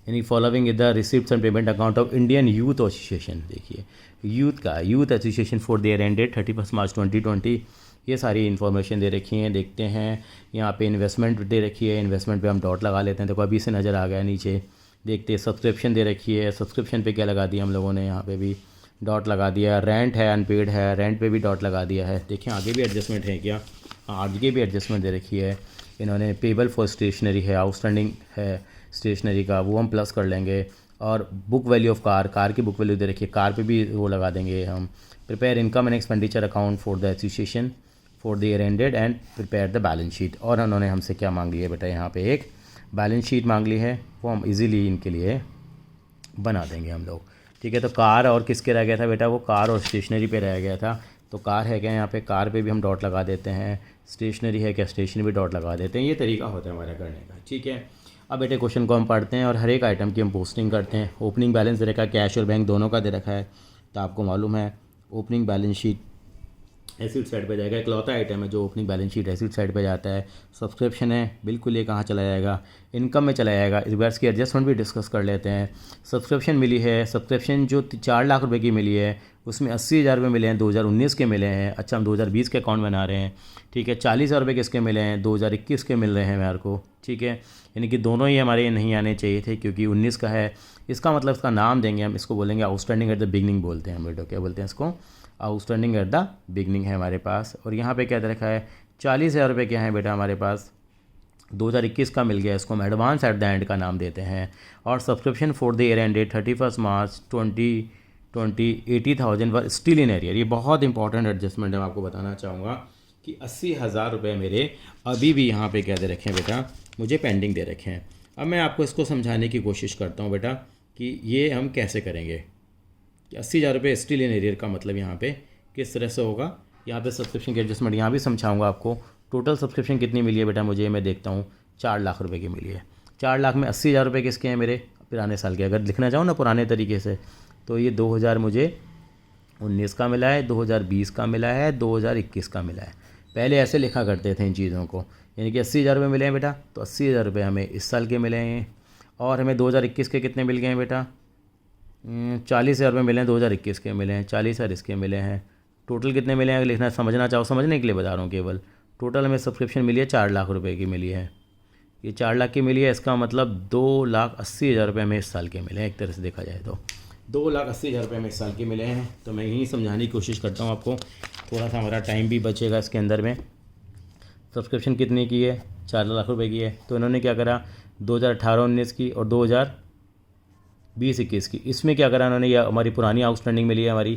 यानी following is the receipts and payment account of Indian youth association. देखिए youth association for their ended 31 March 2020। ये सारी इन्फॉर्मेशन दे रखी है। देखते हैं यहाँ पे इन्वेस्टमेंट दे रखी है, इन्वेस्टमेंट पे हम डॉट लगा लेते हैं। देखो अभी से नज़र आ गया नीचे, देखते हैं सब्सक्रिप्शन दे रखी है, सब्सक्रिप्शन पे क्या लगा दिया हम लोगों ने यहाँ पे भी। डॉट लगा दिया। रेंट है, अनपेड है, रेंट पे भी डॉट लगा दिया है। देखिए आगे भी एडजस्टमेंट है क्या? आगे भी एडजस्टमेंट दे रखी है इन्होंने। पेबल फॉर स्टेशनरी है, आउटस्टैंडिंग है स्टेशनरी का, वो हम प्लस कर लेंगे। और book value of car, car की बुक वैल्यू दे रखी है, कार पे भी वो लगा देंगे हम। Prepare income and expenditure account for the association for the year ended and prepare the balance sheet. और उन्होंने हमसे क्या मांग लिया बेटा, यहाँ पे एक बैलेंस शीट मांग ली है, वो हम इजीली इनके लिए बना देंगे हम लोग। ठीक है, तो कार और किसके रह गया था बेटा? वो कार और स्टेशनरी पे रह गया था। तो कार है क्या यहाँ पे? कार पे भी हम डॉट लगा देते हैं। स्टेशनरी है क्या? स्टेशनरी भी डॉट लगा देते हैं। ये तरीका होता है हमारा करने का। ठीक है, अब बेटे क्वेश्चन को हम पढ़ते हैं और हर एक आइटम की हम पोस्टिंग करते हैं। ओपनिंग बैलेंस दे रखा है, कैश और बैंक दोनों का दे रखा है। तो आपको मालूम है opening balance sheet acid side पे जाएगा। इकलौता आइटम है जो opening balance sheet acid side पे जाता है। सब्सक्रिप्शन है, बिल्कुल ये कहाँ चला जाएगा? इनकम में चला जाएगा। इस बार इसकी एडजस्टमेंट भी डिस्कस कर लेते हैं। सब्सक्रिप्शन मिली है, सब्सक्रिप्शन जो 4 लाख रुपए की मिली है उसमें 80,000 रुपये मिले हैं, 2019 के मिले हैं। अच्छा, हम 2020 के अकाउंट बना रहे हैं। ठीक है, 40,000 रुपये किसके मिले हैं? 2021 के मिल रहे हैं मेरे को। ठीक है, यानी कि दोनों ही हमारे नहीं आने चाहिए थे क्योंकि 19 का है। इसका मतलब इसका नाम देंगे हम, इसको बोलेंगे आउटस्टैंडिंग एट द बिगनिंग बोलते हैं हम बेटो। क्या बोलते हैं इसको? आउटस्टैंडिंग एट द बिगनिंग है हमारे पास। और यहाँ पे क्या दे रखा है? 40,000 रुपये क्या है बेटा हमारे पास? 2021 का मिल गया, इसको हम एडवांस एट द एंड का नाम देते हैं। और subscription for the year ended 31 March 2020 80,000 were still in arrear. ये बहुत इंपॉर्टेंट एडजस्टमेंट है, मैं आपको बताना चाहूँगा कि 80,000 रुपये मेरे अभी भी यहाँ पे क्या दे रखे हैं बेटा? मुझे पेंडिंग दे रखे हैं। अब मैं आपको इसको समझाने की कोशिश करता हूँ बेटा कि ये हम कैसे करेंगे। 80,000 रुपये स्टिल इन एरियर का मतलब यहाँ पे किस तरह से होगा? यहाँ पे सब्सक्रिप्शन की एडजस्टमेंट यहाँ भी समझाऊंगा आपको। टोटल सब्सक्रिप्शन कितनी मिली है बेटा मुझे? मैं देखता हूँ 4 लाख रुपए की मिली है। 4 लाख में 80,000 रुपये किसके हैं? मेरे पुराने साल के। अगर लिखना चाहूँ ना पुराने तरीके से तो ये 2000 मुझे 19 का मिला है, 2020 का मिला है, 2021 का मिला है। पहले ऐसे लिखा करते थे इन चीज़ों को, यानी कि 80,000 रुपये मिले हैं बेटा, तो 80,000 रुपये हमें इस साल के मिले हैं। और हमें 2021 के कितने मिल गए हैं बेटा? 40,000 रुपये मिले हैं, 2021 के मिले हैं। 40,000 इसके मिले हैं। टोटल कितने मिले हैं? अगर लिखना समझना चाहो, समझने के लिए बता रहा हूँ केवल। टोटल हमें सब्सक्रिप्शन मिली है 4 लाख रुपए की मिली है। ये 4 लाख की मिली है, इसका मतलब 2,80,000 रुपये हमें इस साल के मिले हैं। एक तरह से देखा जाए तो 2,80,000 रुपये हमें इस साल के मिले हैं। तो मैं यही समझाने की कोशिश करता हूँ आपको, थोड़ा सा हमारा टाइम भी बचेगा इसके अंदर में। सब्सक्रिप्शन कितने की है? 4 लाख रुपए की है। तो इन्होंने क्या करा? 2018-19 की और 2020-21 की, इसमें क्या करा इन्होंने? यह हमारी पुरानी आउटस्टैंडिंग मिली है हमारी,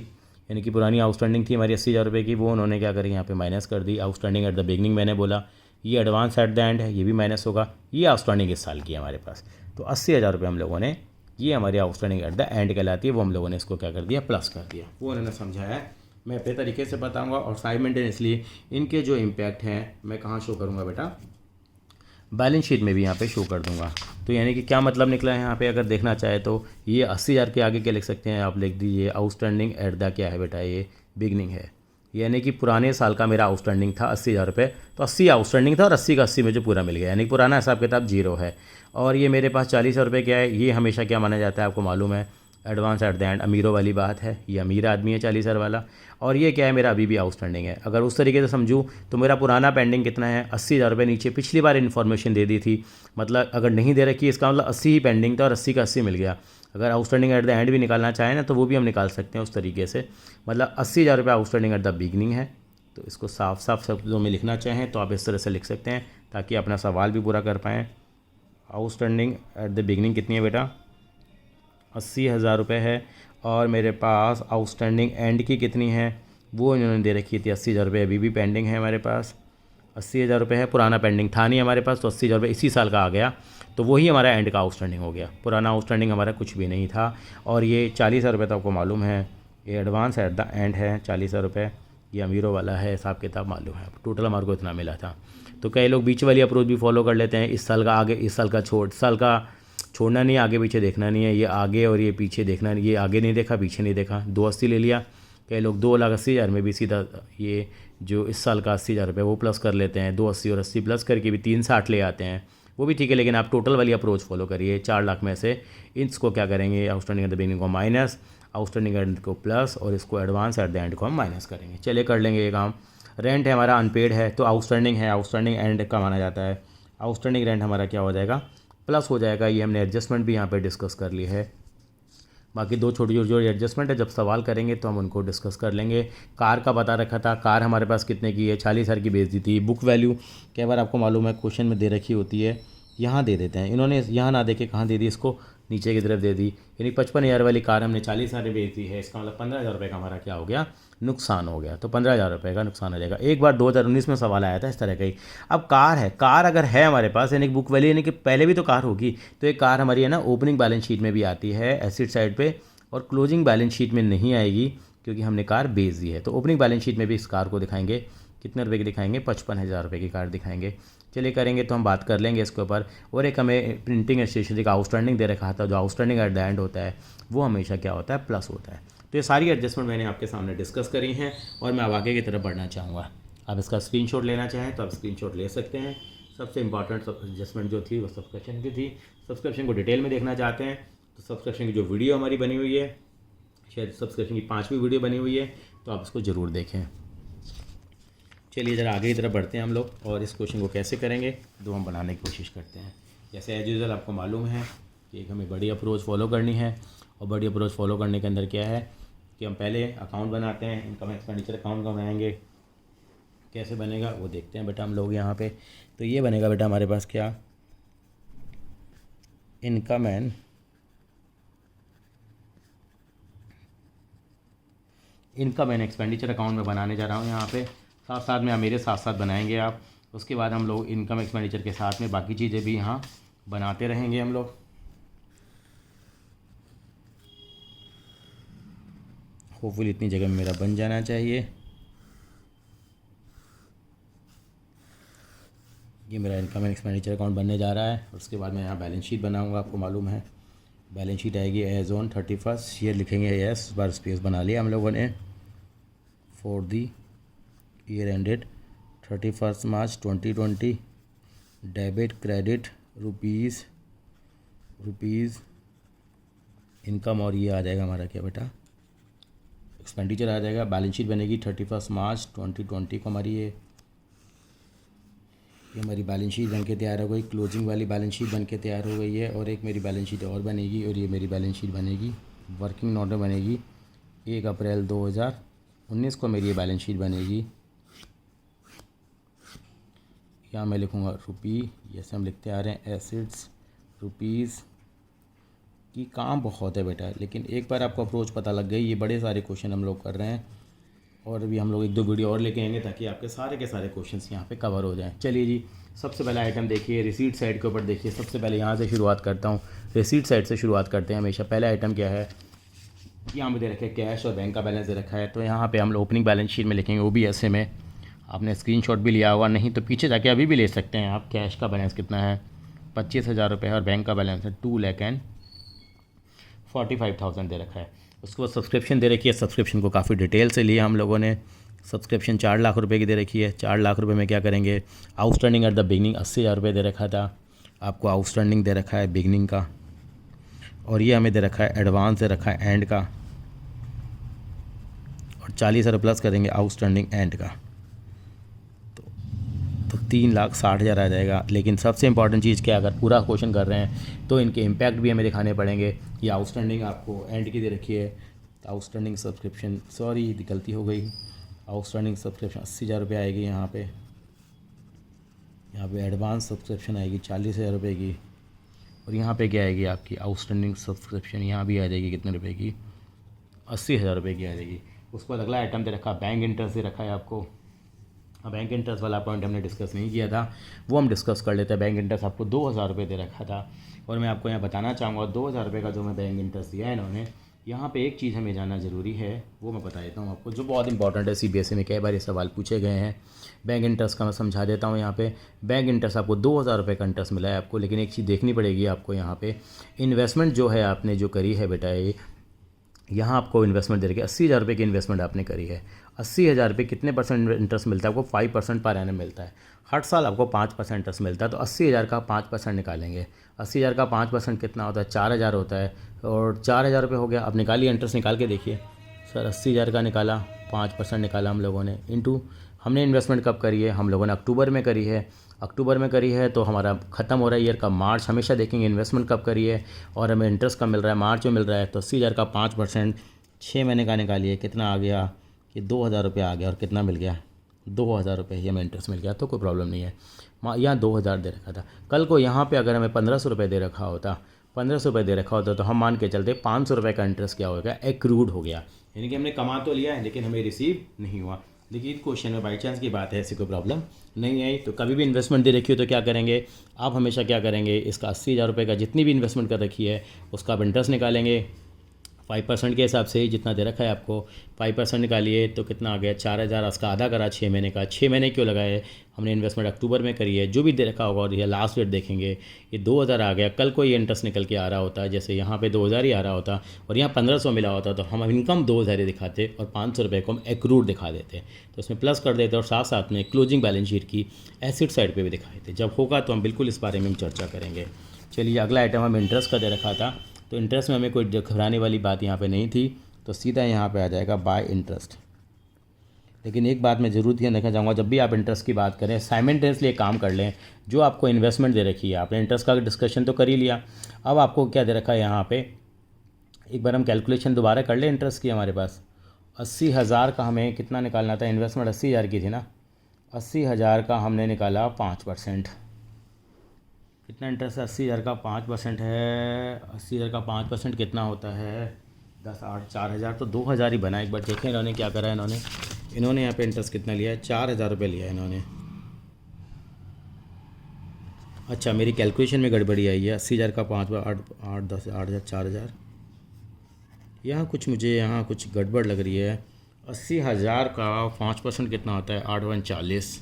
यानी कि पुरानी आउटस्टैंडिंग थी हमारी 80,000 रुपये की, वो उन्होंने क्या करी यहाँ पे माइनस कर दी। आउटस्टैंडिंग एट द बिगनिंग मैंने बोला, ये एडवांस एट द एंड है, ये भी माइनस होगा। ये आउटस्टैंडिंग इस साल की है हमारे पास। तो 80,000 रुपये हम लोगों ने, ये हमारी आउटस्टैंडिंग एट द एंड कहलाती है, वो हम लोगों ने इसको क्या कर दिया? प्लस कर दिया। वो उन्होंने समझाया है, मैं अपने तरीके से बताऊँगा। और साइमल्टेनियसली इनके जो इम्पैक्ट हैं मैं कहाँ शो करूँगा बेटा? बैलेंस शीट में भी यहाँ पे शो कर दूंगा। तो यानी कि क्या मतलब निकला है यहाँ पे? अगर देखना चाहे तो ये 80,000 के आगे क्या लिख सकते हैं आप? लिख दीजिए आउटस्टैंडिंग एट द क्या है बेटा? ये बिगनिंग है। यानी कि पुराने साल का मेरा आउटस्टैंडिंग था 80,000 रुपये, तो 80 आउटस्टैंडिंग था और 80 का 80 मुझे पूरा मिल गया, यानी पुराना हिसाब किताब 0 है। और ये मेरे पास 40,000 रुपये क्या है? ये हमेशा क्या माना जाता है आपको मालूम है? एडवांस एट द एंड, अमीरों वाली बात है। ये अमीर आदमी है 40,000 वाला। और ये क्या है? मेरा अभी भी आउटस्टैंडिंग है। अगर उस तरीके से समझूँ तो मेरा पुराना पेंडिंग कितना है? 80,000 रुपये। नीचे पिछली बार इन्फॉर्मेशन दे दी थी, मतलब अगर नहीं दे रखी इसका मतलब 80 ही पेंडिंग था और 80 का 80 मिल गया। अगर आउटस्टैंडिंग एट द एंड भी निकालना चाहें ना तो वो भी हम निकाल सकते हैं उस तरीके से। मतलब 80,000 रुपये आउटस्टैंडिंग एट द बिगनिंग है। तो इसको साफ साफ शब्दों में लिखना चाहें तो आप इस तरह से लिख सकते हैं ताकि अपना सवाल भी पूरा कर पाएँ। आउटस्टैंडिंग एट द बिगनिंग कितनी है बेटा? 80,000 रुपये है। और मेरे पास आउटस्टैंडिंग एंड की कितनी है? वो इन्होंने दे रखी थी 80,000 रुपये, अभी भी पेंडिंग है हमारे पास। 80,000 रुपये है, पुराना पेंडिंग था नहीं हमारे पास, तो 80,000 रुपये इसी साल का आ गया, तो वही हमारा एंड का आउटस्टैंडिंग हो गया। पुराना आउटस्टैंडिंग हमारा कुछ भी नहीं था। और ये 40,000 रुपये तो आपको मालूम है, ये एडवांस एट द एंड है 40,000 रुपये। ये अमीरों वाला है, हिसाब किताब मालूम है। टोटल हमारे को इतना मिला था। तो कई लोग बीच वाली अप्रोच भी फॉलो कर लेते हैं, इस साल का आगे, इस साल का इस साल का छोड़ना नहीं है, आगे पीछे देखना नहीं है। ये आगे और ये पीछे देखना नहीं, ये आगे नहीं देखा पीछे नहीं देखा। 280 ले लिया। कई लोग 2,80,000 में भी सीधा ये जो इस साल का 80,000 रुपये वो प्लस कर लेते हैं। 280 और 80 प्लस करके भी 360 ले आते हैं, वो भी ठीक है। लेकिन आप टोटल वाली अप्रोच फॉलो करिए। 4 लाख में से इसको क्या करेंगे? आउटस्टैंडिंग एट द बिगिनिंग को माइनस, आउटस्टैंडिंग एट को प्लस, और इसको एडवांस एट द एंड को हम माइनस करेंगे। चलिए कर लेंगे ये काम। रेंट है हमारा अनपेड है, तो आउटस्टैंडिंग है, आउटस्टैंडिंग एंड का माना जाता है। आउटस्टैंडिंग रेंट हमारा क्या हो जाएगा? प्लस हो जाएगा। ये हमने एडजस्टमेंट भी यहाँ पे डिस्कस कर ली है। बाकी दो छोटी छोटी जो एडजस्टमेंट है जब सवाल करेंगे तो हम उनको डिस्कस कर लेंगे। कार का बता रखा था, कार हमारे पास कितने की है, 40,000 की बेच दी थी। बुक वैल्यू कई बार आपको मालूम है क्वेश्चन में दे रखी होती है, यहाँ दे देते हैं, इन्होंने यहाँ ना दे के कहाँ दे दी, इसको नीचे की तरफ दे दी, यानी 55,000 वाली कार हमने 40,000 बेच दी है। इसका मतलब 15,000 रुपये का हमारा क्या हो गया, नुकसान हो गया। तो 15,000 रुपये का नुकसान हो जाएगा। एक बार 2019 में सवाल आया था इस तरह का ही। अब कार है, कार अगर है हमारे पास यानी बुक वैल्यू यानी कि पहले भी तो कार होगी, तो एक कार हमारी है ना ओपनिंग बैलेंस शीट में भी आती है एसेट साइड पे, और क्लोजिंग बैलेंस शीट में नहीं आएगी क्योंकि हमने कार बेच दी है। तो ओपनिंग बैलेंस शीट में भी इस कार को दिखाएंगे, कितने रुपए की दिखाएंगे, 55,000 रुपये की कार दिखाएंगे। चलिए करेंगे तो हम बात कर लेंगे इसके ऊपर। और एक हमें प्रिंटिंग स्टेशनरी का आउटस्टैंडिंग दे रखा था, जो आउटस्टैंडिंग एट द एंड होता है वो हमेशा क्या होता है, प्लस होता है। तो ये सारी एडजस्टमेंट मैंने आपके सामने डिस्कस करी हैं और मैं अब आगे की तरफ बढ़ना चाहूँगा। आप इसका स्क्रीनशॉट लेना चाहें तो आप स्क्रीनशॉट ले सकते हैं। सबसे इंपॉर्टेंट एडजस्टमेंट जो थी वो सब्सक्रिप्शन की थी। सब्सक्रिप्शन को डिटेल में देखना चाहते हैं तो सब्सक्रिप्शन की जो वीडियो हमारी बनी हुई है, शायद सब्सक्रिप्शन की 5वीं वीडियो बनी हुई है, तो आप इसको ज़रूर देखें। चलिए ज़रा आगे की तरफ बढ़ते हैं हम लोग, और इस क्वेश्चन को कैसे करेंगे तो हम बनाने की कोशिश करते हैं। जैसे एज यूजुअल आपको मालूम है कि एक हमें बड़ी अप्रोच फॉलो करनी है, और बड़ी अप्रोच फॉलो करने के अंदर क्या है कि हम पहले अकाउंट बनाते हैं, इनकम एक्सपेंडिचर अकाउंट का बनाएंगे। कैसे बनेगा वो देखते हैं बेटा हम लोग यहाँ पे। तो ये बनेगा बेटा हमारे पास क्या, इनकम एंड एक्सपेंडिचर अकाउंट में बनाने जा रहा हूँ यहाँ पे। साथ साथ में आप मेरे साथ साथ बनाएंगे आप। उसके बाद हम लोग इनकम एक्सपेंडिचर के साथ में बाकी चीज़ें भी यहाँ बनाते रहेंगे हम लोग। होपफुली इतनी जगह में मेरा बन जाना चाहिए। ये मेरा इनकम एंड एक्सपेंडिचर अकाउंट बनने जा रहा है। उसके बाद मैं यहाँ बैलेंस शीट बनाऊँगा। आपको मालूम है बैलेंस शीट आएगी एज ऑन 31 ये लिखेंगे यस, इस बार स्पेस बना लिया हम लोगों ने। For the year ended 31 March 2020 debit credit rupees income, और ये आ जाएगा हमारा क्या बेटा, एक्सपेंडिचर आ जाएगा। बैलेंस शीट बनेगी 31 मार्च 2020 को हमारी ये हमारी बैलेंस शीट बन के तैयार हो गई। क्लोजिंग वाली बैलेंस शीट बन के तैयार हो गई है, और एक मेरी बैलेंस शीट और बनेगी, और ये मेरी बैलेंस शीट बनेगी वर्किंग नोट में बनेगी 1 अप्रैल 2019 को मेरी ये बैलेंस शीट बनेगी। यहाँ मैं लिखूँगा रुपी, जैसे हम लिखते आ रहे हैं एसिड्स रुपीज़ की। काम बहुत है बेटा, लेकिन एक बार आपको अप्रोच पता लग गई, ये बड़े सारे क्वेश्चन हम लोग कर रहे हैं, और भी हम लोग 1-2 वीडियो और लेके आएंगे ताकि आपके सारे के सारे क्वेश्चंस यहाँ पे कवर हो जाएं। चलिए जी, सबसे पहला आइटम देखिए रिसीट साइड के ऊपर देखिए। सबसे पहले यहाँ से शुरुआत करता हूँ, रिसीट साइड से शुरुआत करते हैं हमेशा। पहला आइटम क्या है, यहाँ पे दे रखा है कैश और बैंक का बैलेंस दे रखा है। तो यहाँ पे हम लोग ओपनिंग बैलेंस शीट में लिखेंगे OBS में। आपने स्क्रीनशॉट भी लिया हुआ, नहीं तो पीछे जाके अभी भी ले सकते हैं आप। कैश का बैलेंस कितना है, 25,000 रुपये है, और बैंक का बैलेंस है 2,45,000 दे रखा है। उसके बाद सब्सक्रिप्शन दे रखी है। सब्सक्रिप्शन को काफ़ी डिटेल से लिया हम लोगों ने। सब्सक्रिप्शन 4 लाख रुपए की दे रखी है। 4 लाख रुपए में क्या करेंगे, आउटस्टैंडिंग एट द बिगनिंग 80,000 रुपये दे रखा था आपको, आउटस्टैंडिंग दे रखा है बिगनिंग का, और ये हमें दे रखा है एडवांस दे रखा है एंड का, और 40,000 प्लस करेंगे आउटस्टैंडिंग एंड का, तो 3,60,000 आ जाएगा। लेकिन सबसे इंपॉर्टेंट चीज़ क्या, अगर पूरा क्वेश्चन कर रहे हैं तो इनके इम्पैक्ट भी हमें दिखाने पड़ेंगे। ये आउटस्टैंडिंग आपको एंड की दे रखी है, आउटस्टैंडिंग सब्सक्रिप्शन, सॉरी गलती हो गई, आउटस्टैंडिंग सब्सक्रिप्शन 80,000 रुपये आएगी यहाँ पे एडवांस सब्सक्रिप्शन आएगी 40,000 रुपये की, और यहाँ पे क्या आएगी आपकी आउटस्टैंडिंग सब्सक्रिप्शन, यहाँ भी आ जाएगी कितने रुपए की, 80,000 रुपये की आ जाएगी। उसके बाद अगला आइटम दे रखा है बैंक इंटरेस्ट दे रखा है आपको। बैंक इंटरेस्ट वाला पॉइंट हमने डिस्कस नहीं किया था, वो हम डिस्कस कर लेते हैं। बैंक इंटरेस्ट आपको 2,000 रुपये दे रखा था, और मैं आपको यहाँ बताना चाहूँगा 2,000 रुपये का जो मैं बैंक इंटरेस्ट दिया है इन्होंने। यहाँ पे एक चीज़ हमें जानना ज़रूरी है, वो मैं बता देता हूँ आपको, जो बहुत इंपॉर्टेंट है। CBSE में कई बार ये सवाल पूछे गए हैं। बैंक इंटरेस्ट का मैं समझा देता हूँ यहाँ पे। बैंक इंटरेस्ट आपको 2,000 रुपये का इंटरेस्ट मिला है आपको, लेकिन एक चीज़ देखनी पड़ेगी आपको यहाँ पे, इन्वेस्टमेंट जो है आपने जो करी है बेटा, ये यहाँ आपको इन्वेस्टमेंट दे रखी है 80,000 रुपये की इन्वेस्टमेंट आपने करी है। 80,000 रुपये कितने परसेंट इंटरेस्ट मिलता है आपको, 5% पर एनम मिलता है। हर साल आपको 5% इंटरेस्ट मिलता है। तो 80,000 का 5% निकालेंगे। 80,000 का 5% कितना होता है, 4,000 होता है, और 4,000 रुपये हो गया। अब निकालिए, इंटरेस्ट निकाल के देखिए, सर 80,000 का निकाला, 5% निकाला हम लोगों ने, इंटू हमने इन्वेस्टमेंट कब करी है, हम लोगों ने अक्टूबर में करी है। अक्टूबर में करी है तो हमारा ख़त्म हो रहा है ईयर का मार्च, हमेशा देखेंगे इन्वेस्टमेंट कब करी है और हमें इंटरेस्ट कब मिल रहा है, मार्च में मिल रहा है। तो 80,000 का 5% 6 महीने का निकालिए, कितना आ गया कि 2,000 रुपये आ गया। और कितना मिल गया, 2,000 रुपये ही हमें इंटरेस्ट मिल गया, तो कोई प्रॉब्लम नहीं है। यहाँ 2,000 दे रखा था, कल को यहाँ पे अगर हमें 1,500 रुपये दे रखा होता, 1,500 रुपये दे रखा होता तो हम मान के चलते 500 रुपये का इंटरेस्ट क्या हो गया, एक्रूड हो गया, यानी कि हमने कमा तो लिया है लेकिन हमें रिसीव नहीं हुआ। देखिए क्वेश्चन में बाई चांस की बात है, ऐसी कोई प्रॉब्लम नहीं आई। तो कभी भी इन्वेस्टमेंट दे रखी हो तो क्या करेंगे आप, हमेशा क्या करेंगे, इसका 80,000 रुपये का जितनी भी इन्वेस्टमेंट कर रखी है उसका आप इंटरेस्ट निकालेंगे 5% के हिसाब से ही, जितना दे रखा है आपको 5% निकालिए तो कितना आ गया 4,000, उसका आधा करा 6 महीने का। 6 महीने क्यों लगाए, हमने इन्वेस्टमेंट अक्टूबर में करी है, जो भी दे रखा होगा और ये लास्ट डेट देखेंगे ये 2,000 आ गया। कल को ये इंटरेस्ट निकल के आ रहा होता है, जैसे यहाँ पे 2,000 ही आ रहा होता और यहाँ 1,500 मिला होता तो हम इनकम 2,000 ही दिखाते और 500 रुपये को हम एक्रूड दिखा देते, तो इसमें प्लस कर देते और साथ साथ में क्लोजिंग बैलेंस शीट की एसिड साइड पर भी दिखाए थे। जब होगा तो हम बिल्कुल इस बारे में हम चर्चा करेंगे। चलिए अगला आइटम हम इंटरेस्ट का दे रखा था, तो इंटरेस्ट में हमें कोई घबराने वाली बात यहाँ पे नहीं थी, तो सीधा यहाँ पे आ जाएगा बाय इंटरेस्ट। लेकिन एक बात मैं ज़रूर ध्यान रखना चाहूँगा, जब भी आप इंटरेस्ट की बात करें साइमल्टेनियसली एक काम कर लें, जो आपको इन्वेस्टमेंट दे रखी है, आपने इंटरेस्ट का डिस्कशन तो कर ही लिया, अब आपको क्या दे रखा है यहाँ पे, एक बार हम कैलकुलेशन दोबारा कर लें इंटरेस्ट की। हमारे पास 80,000 का हमें कितना निकालना था, इन्वेस्टमेंट 80,000 की थी ना, 80,000 का हमने निकाला 5%, कितना इंटरेस्ट है 80,000 का 5% है, 80,000 का 5% कितना होता है 10 8 4,000, तो 2,000 ही बना। एक बार देखें इन्होंने क्या करा है, इन्होंने यहाँ पे इंटरेस्ट कितना लिया है, 4,000 रुपये लिया है इन्होंने। अच्छा मेरी कैलकुलेशन में गड़बड़ी आई है, 80,000 का 5 8 8 10 8,000 4,000, यहाँ कुछ मुझे यहाँ कुछ गड़बड़ लग रही है। 80,000 का 5% कितना होता है 8 1 40।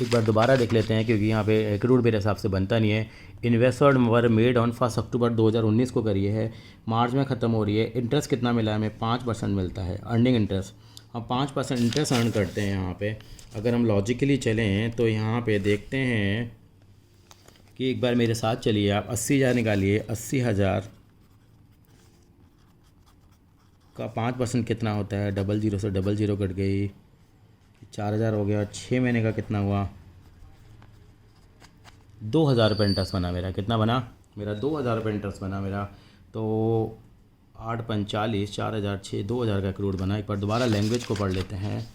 एक बार दोबारा देख लेते हैं क्योंकि यहाँ पे एक्रूड मेरे हिसाब से बनता नहीं है। इन्वेस्टमेंट वर मेड ऑन 1 अक्टूबर 2019 को करिए है, मार्च में ख़त्म हो रही है। इंटरेस्ट कितना मिला है हमें, 5% मिलता है अर्निंग इंटरेस्ट। हम 5% इंटरेस्ट अर्न करते हैं यहाँ पे। अगर हम लॉजिकली चलें तो यहाँ पे देखते हैं कि एक बार मेरे साथ चलिए आप, 80,000 निकालिए, 80,000 का 5% कितना होता है, 00 से 00 कट गई, 4,000 हो गया। 6 महीने का कितना हुआ, 2,000 रुपये इंटरेस्ट बना मेरा। कितना बना मेरा, 2,000 रुपये इंटरेस्ट बना मेरा। तो 8 45 4,000 6 2,000 का करोड़ बना। एक बार दोबारा लैंग्वेज को पढ़ लेते हैं।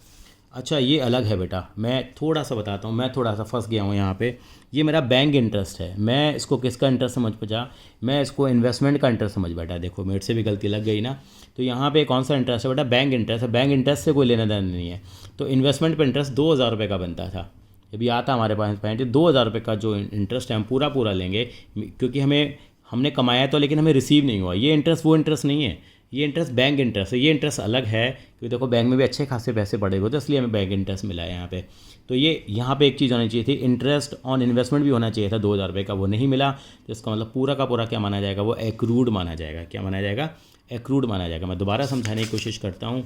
अच्छा ये अलग है बेटा, मैं थोड़ा सा बताता हूँ, मैं थोड़ा सा फंस गया हूँ यहाँ पे। ये मेरा बैंक इंटरेस्ट है, मैं इसको किसका इंटरेस्ट समझ बचा, मैं इसको इन्वेस्टमेंट का इंटरेस्ट समझ बैठा। देखो मेरे से भी गलती लग गई ना। तो यहाँ पे कौन सा इंटरेस्ट है बेटा, बैंक इंटरेस्ट है। बैंक इंटरेस्ट से कोई लेना देना नहीं है। तो इन्वेस्टमेंट पे इंटरेस्ट 2,000 रुपये का बनता था, जब आता हमारे पास पॉइंट 2,000 रुपये का जो इंटरेस्ट है हम पूरा लेंगे, क्योंकि हमने कमाया तो लेकिन हमें रिसीव नहीं हुआ। ये इंटरेस्ट वो इंटरेस्ट नहीं है, ये इंटरेस्ट बैंक इंटरेस्ट है। ये इंटरेस्ट अलग है क्योंकि देखो बैंक में भी अच्छे खासे पैसे पड़े हुए, तो इसलिए हमें बैंक इंटरेस्ट मिला है यहाँ पे। तो ये यहाँ पे एक चीज़ होनी चाहिए थी, इंटरेस्ट ऑन इन्वेस्टमेंट भी होना चाहिए था 2,000 रुपये का, वो नहीं मिला। तो इसका मतलब पूरा का पूरा क्या माना जाएगा, वो एक्रूड माना जाएगा। क्या माना जाएगा, एक्रूड माना जाएगा। मैं दोबारा समझाने की कोशिश करता हूँ।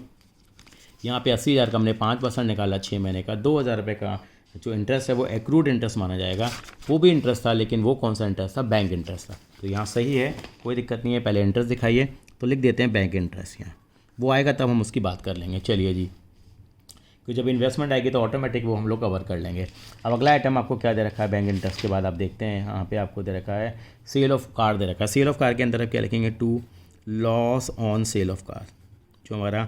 यहाँ पे 80,000 का हमने 5% निकाला 6 महीने का, 2,000 रुपये का जो इंटरेस्ट है वो एक्रूड इंटरेस्ट माना जाएगा। वो भी इंटरेस्ट था लेकिन वो कौन सा इंटरेस्ट था, बैंक इंटरेस्ट था। तो यहाँ सही है, कोई दिक्कत नहीं है। पहले इंटरेस्ट दिखाइए, तो लिख देते हैं बैंक इंटरेस्ट। यहाँ वो आएगा तब हम उसकी बात कर लेंगे। चलिए जी, क्योंकि जब इन्वेस्टमेंट आएगी तो ऑटोमेटिक वो हम लोग कवर कर लेंगे। अब अगला आइटम आपको क्या दे रखा है, बैंक इंटरेस्ट के बाद आप देखते हैं यहाँ पे आपको दे रखा है सेल ऑफ कार दे रखा है। सेल ऑफ कार के अंदर आप क्या लिखेंगे, to loss on sale of car. जो हमारा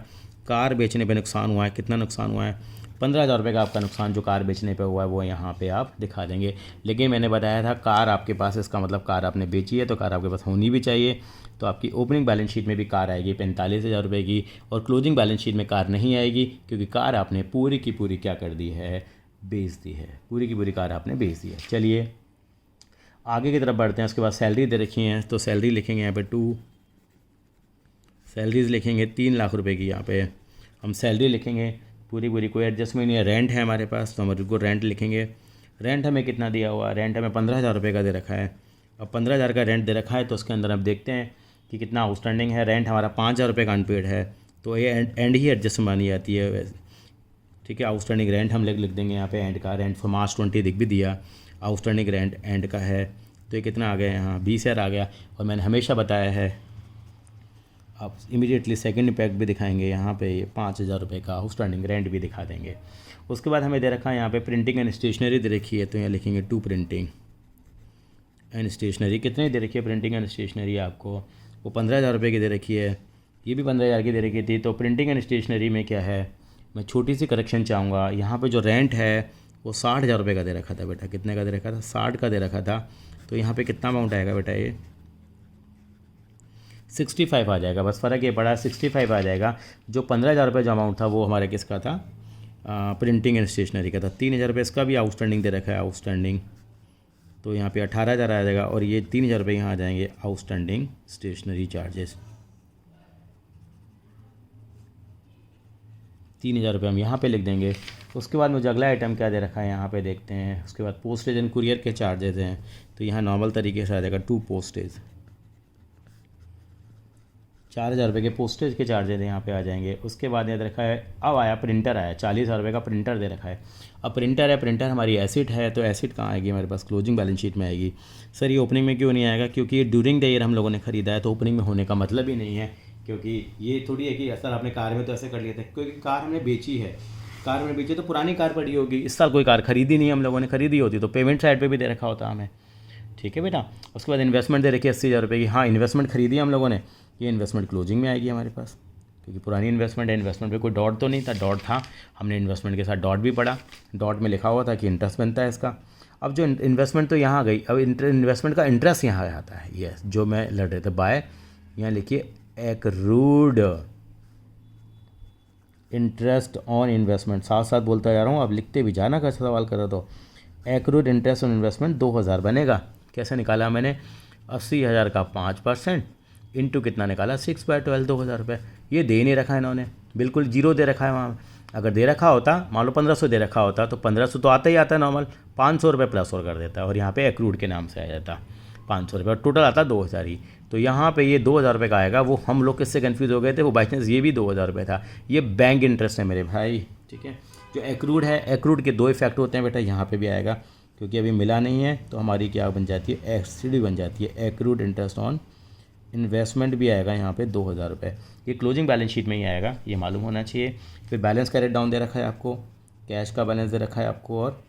कार बेचने पे नुकसान हुआ है, कितना नुकसान हुआ है, 15,000 रुपये का आपका नुकसान जो कार बेचने पे हुआ है वो यहाँ पे आप दिखा देंगे। लेकिन मैंने बताया था कार आपके पास, इसका मतलब कार आपने बेची है तो कार आपके पास होनी भी चाहिए। तो आपकी ओपनिंग बैलेंस शीट में भी कार आएगी 45,000 रुपये की, और क्लोजिंग बैलेंस शीट में कार नहीं आएगी क्योंकि कार आपने पूरी की पूरी क्या कर दी है, बेच दी है। पूरी की पूरी कार आपने बेच दी है। चलिए आगे की तरफ बढ़ते हैं। उसके बाद सैलरी दे रखी है, तो सैलरी लिखेंगे यहाँ पे 2 सैलरीज लिखेंगे 3 लाख रुपए की। यहाँ पे हम सैलरी लिखेंगे पूरी पूरी, कोई एडजस्टमेंट नहीं है। रेंट है हमारे पास तो हम उसको रेंट लिखेंगे। रेंट हमें कितना दिया हुआ, रेंट हमें 15,000 रुपये का दे रखा है। अब 15,000 का रेंट दे रखा है तो उसके अंदर हम देखते हैं कि कितना आउटस्टैंडिंग है। रेंट हमारा 5,000 रुपये का अनपेड है, तो ये एंड ही एडजस्ट मानी जाती है वैसे, ठीक है। आउटस्टैंडिंग रेंट हम लिख देंगे यहाँ पे, एंड का रेंट फॉर मार्च 20 दिख भी दिया। आउटस्टैंडिंग रेंट एंड का है तो ये कितना आ गया यहाँ 20,000 आ गया। और मैंने हमेशा बताया है आप इमीडिएटली सेकंड इम्पैक्ट भी दिखाएंगे यहाँ पे, ये 5,000 रुपये का आउटस्टैंडिंग रेंट भी दिखा देंगे। उसके बाद हमें दे रखा है यहाँ पे प्रिंटिंग एंड स्टेशनरी दे रखी है, तो यहाँ लिखेंगे टू प्रिंटिंग एंड स्टेशनरी। कितने दे रखी है प्रिंटिंग एंड स्टेशनरी आपको? वो 15,000 रुपये की दे रखी है, ये भी 15,000 की दे रखी थी। तो प्रिंटिंग एंड स्टेशनरी में क्या है, मैं छोटी सी करेक्शन चाहूँगा। यहाँ पे जो रेंट है वो 60,000 रुपये का दे रखा था बेटा। कितने का दे रखा था? 60 का दे रखा था। तो यहाँ पे कितना अमाउंट आएगा बेटा? ये 65 आ जाएगा। बस फ़र्क ये पड़ा, 65 आ जाएगा। जो 15,000 रुपये जो अमाउंट था वो हमारे किसका था? प्रिंटिंग एंड स्टेशनरी का था। 3,000 रुपये इसका भी आउटस्टैंडिंग दे रखा है, आउटस्टैंडिंग। तो यहाँ पे 18,000 आ जाएगा और ये 3,000 रुपये यहाँ आ जाएंगे आउटस्टैंडिंग स्टेशनरी चार्जेस। 3,000 रुपये हम यहाँ पे लिख देंगे। उसके बाद मुझे अगला आइटम क्या दे रखा है यहाँ पे देखते हैं। उसके बाद पोस्टेज एंड कुरियर के चार्जेस हैं, तो यहाँ नॉर्मल तरीके से आ जाएगा टू पोस्टेज। 4,000 रुपये के पोस्टेज के चार्जेस यहाँ पे आ जाएंगे। उसके बाद याद रखा है, अब आया प्रिंटर आया, 40,000 रुपये का प्रिंटर दे रखा है। अब प्रिंटर है, प्रिंटर हमारी एसिड है, तो एसिड कहाँ आएगी हमारे पास? क्लोजिंग बैलेंस शीट में आएगी। सर ये ओपनिंग में क्यों नहीं आएगा? क्योंकि ये ड्यूरिंग द ईयर हम लोगों ने खरीदा है, तो ओपनिंग में होने का मतलब ही नहीं है। क्योंकि ये थोड़ी है कि सर आपने कार में तो ऐसे कर लिया था, क्योंकि कार हमने बेची है। कार में बेची तो पुरानी कार पड़ी होगी, इस साल कोई कार खरीदी नहीं हम लोगों ने। खरीदी होती तो पेमेंट साइड पे भी दे रखा होता हमें। ठीक है बेटा। उसके बाद इन्वेस्टमेंट दे रखी है 80,000 रुपये की। हाँ, इन्वेस्टमेंट खरीदी हम लोगों ने, ये इन्वेस्टमेंट क्लोजिंग में आएगी हमारे पास, क्योंकि पुरानी इन्वेस्टमेंट है। इन्वेस्टमेंट पे कोई डॉट तो नहीं था, डॉट था, हमने इन्वेस्टमेंट के साथ डॉट भी पढ़ा। डॉट में लिखा हुआ था कि इंटरेस्ट बनता है इसका। अब जो इन्वेस्टमेंट तो यहाँ गई, अब इन्वेस्टमेंट का इंटरेस्ट यहाँ आता है। यस, जो मैं लड़ रहे थे बाय, यहाँ लिखिए एक्रूड इंटरेस्ट ऑन इन्वेस्टमेंट। साथ साथ बोलता जा रहा हूँ, आप लिखते भी जाना, कैसा सवाल करो तो। एक्रूड इंटरेस्ट ऑन इन्वेस्टमेंट 2,000 बनेगा। कैसे निकाला मैंने? 80,000 का 5% इंटू कितना निकाला? 6/12, 2,000 रुपये। ये दे नहीं रखा इन्होंने, बिल्कुल जीरो दे रखा है वहाँ। अगर दे रखा होता, मान लो 1,500 दे रखा होता, तो 1,500 तो आता ही आता है नॉर्मल, 500 रुपये प्लस और कर देता है, और यहाँ पे एक्रूड के नाम से आ जाता 500 रुपये, और टोटल आता 2,000 ही। तो यहाँ पे ये 2,000 रुपये का आएगा। वो हम लोग किससे कन्फ्यूज़ हो गए थे, वो बाई चांस ये भी 2,000 रुपये था। ये बैंक इंटरेस्ट है मेरे भाई। ठीक है। जो एक्रूड है, एक्रूड के 2 इफेक्ट होते हैं बेटा, यहाँ पे भी आएगा, क्योंकि अभी मिला नहीं है, तो हमारी क्या बन जाती है? एसिडी बन जाती है। एक्रूड इंटरेस्ट ऑन इन्वेस्टमेंट भी आएगा यहाँ पे 2,000 रुपये। ये क्लोजिंग बैलेंस शीट में ही आएगा, ये मालूम होना चाहिए। फिर बैलेंस का रेट डाउन दे रखा है आपको, कैश का बैलेंस दे रखा है आपको, और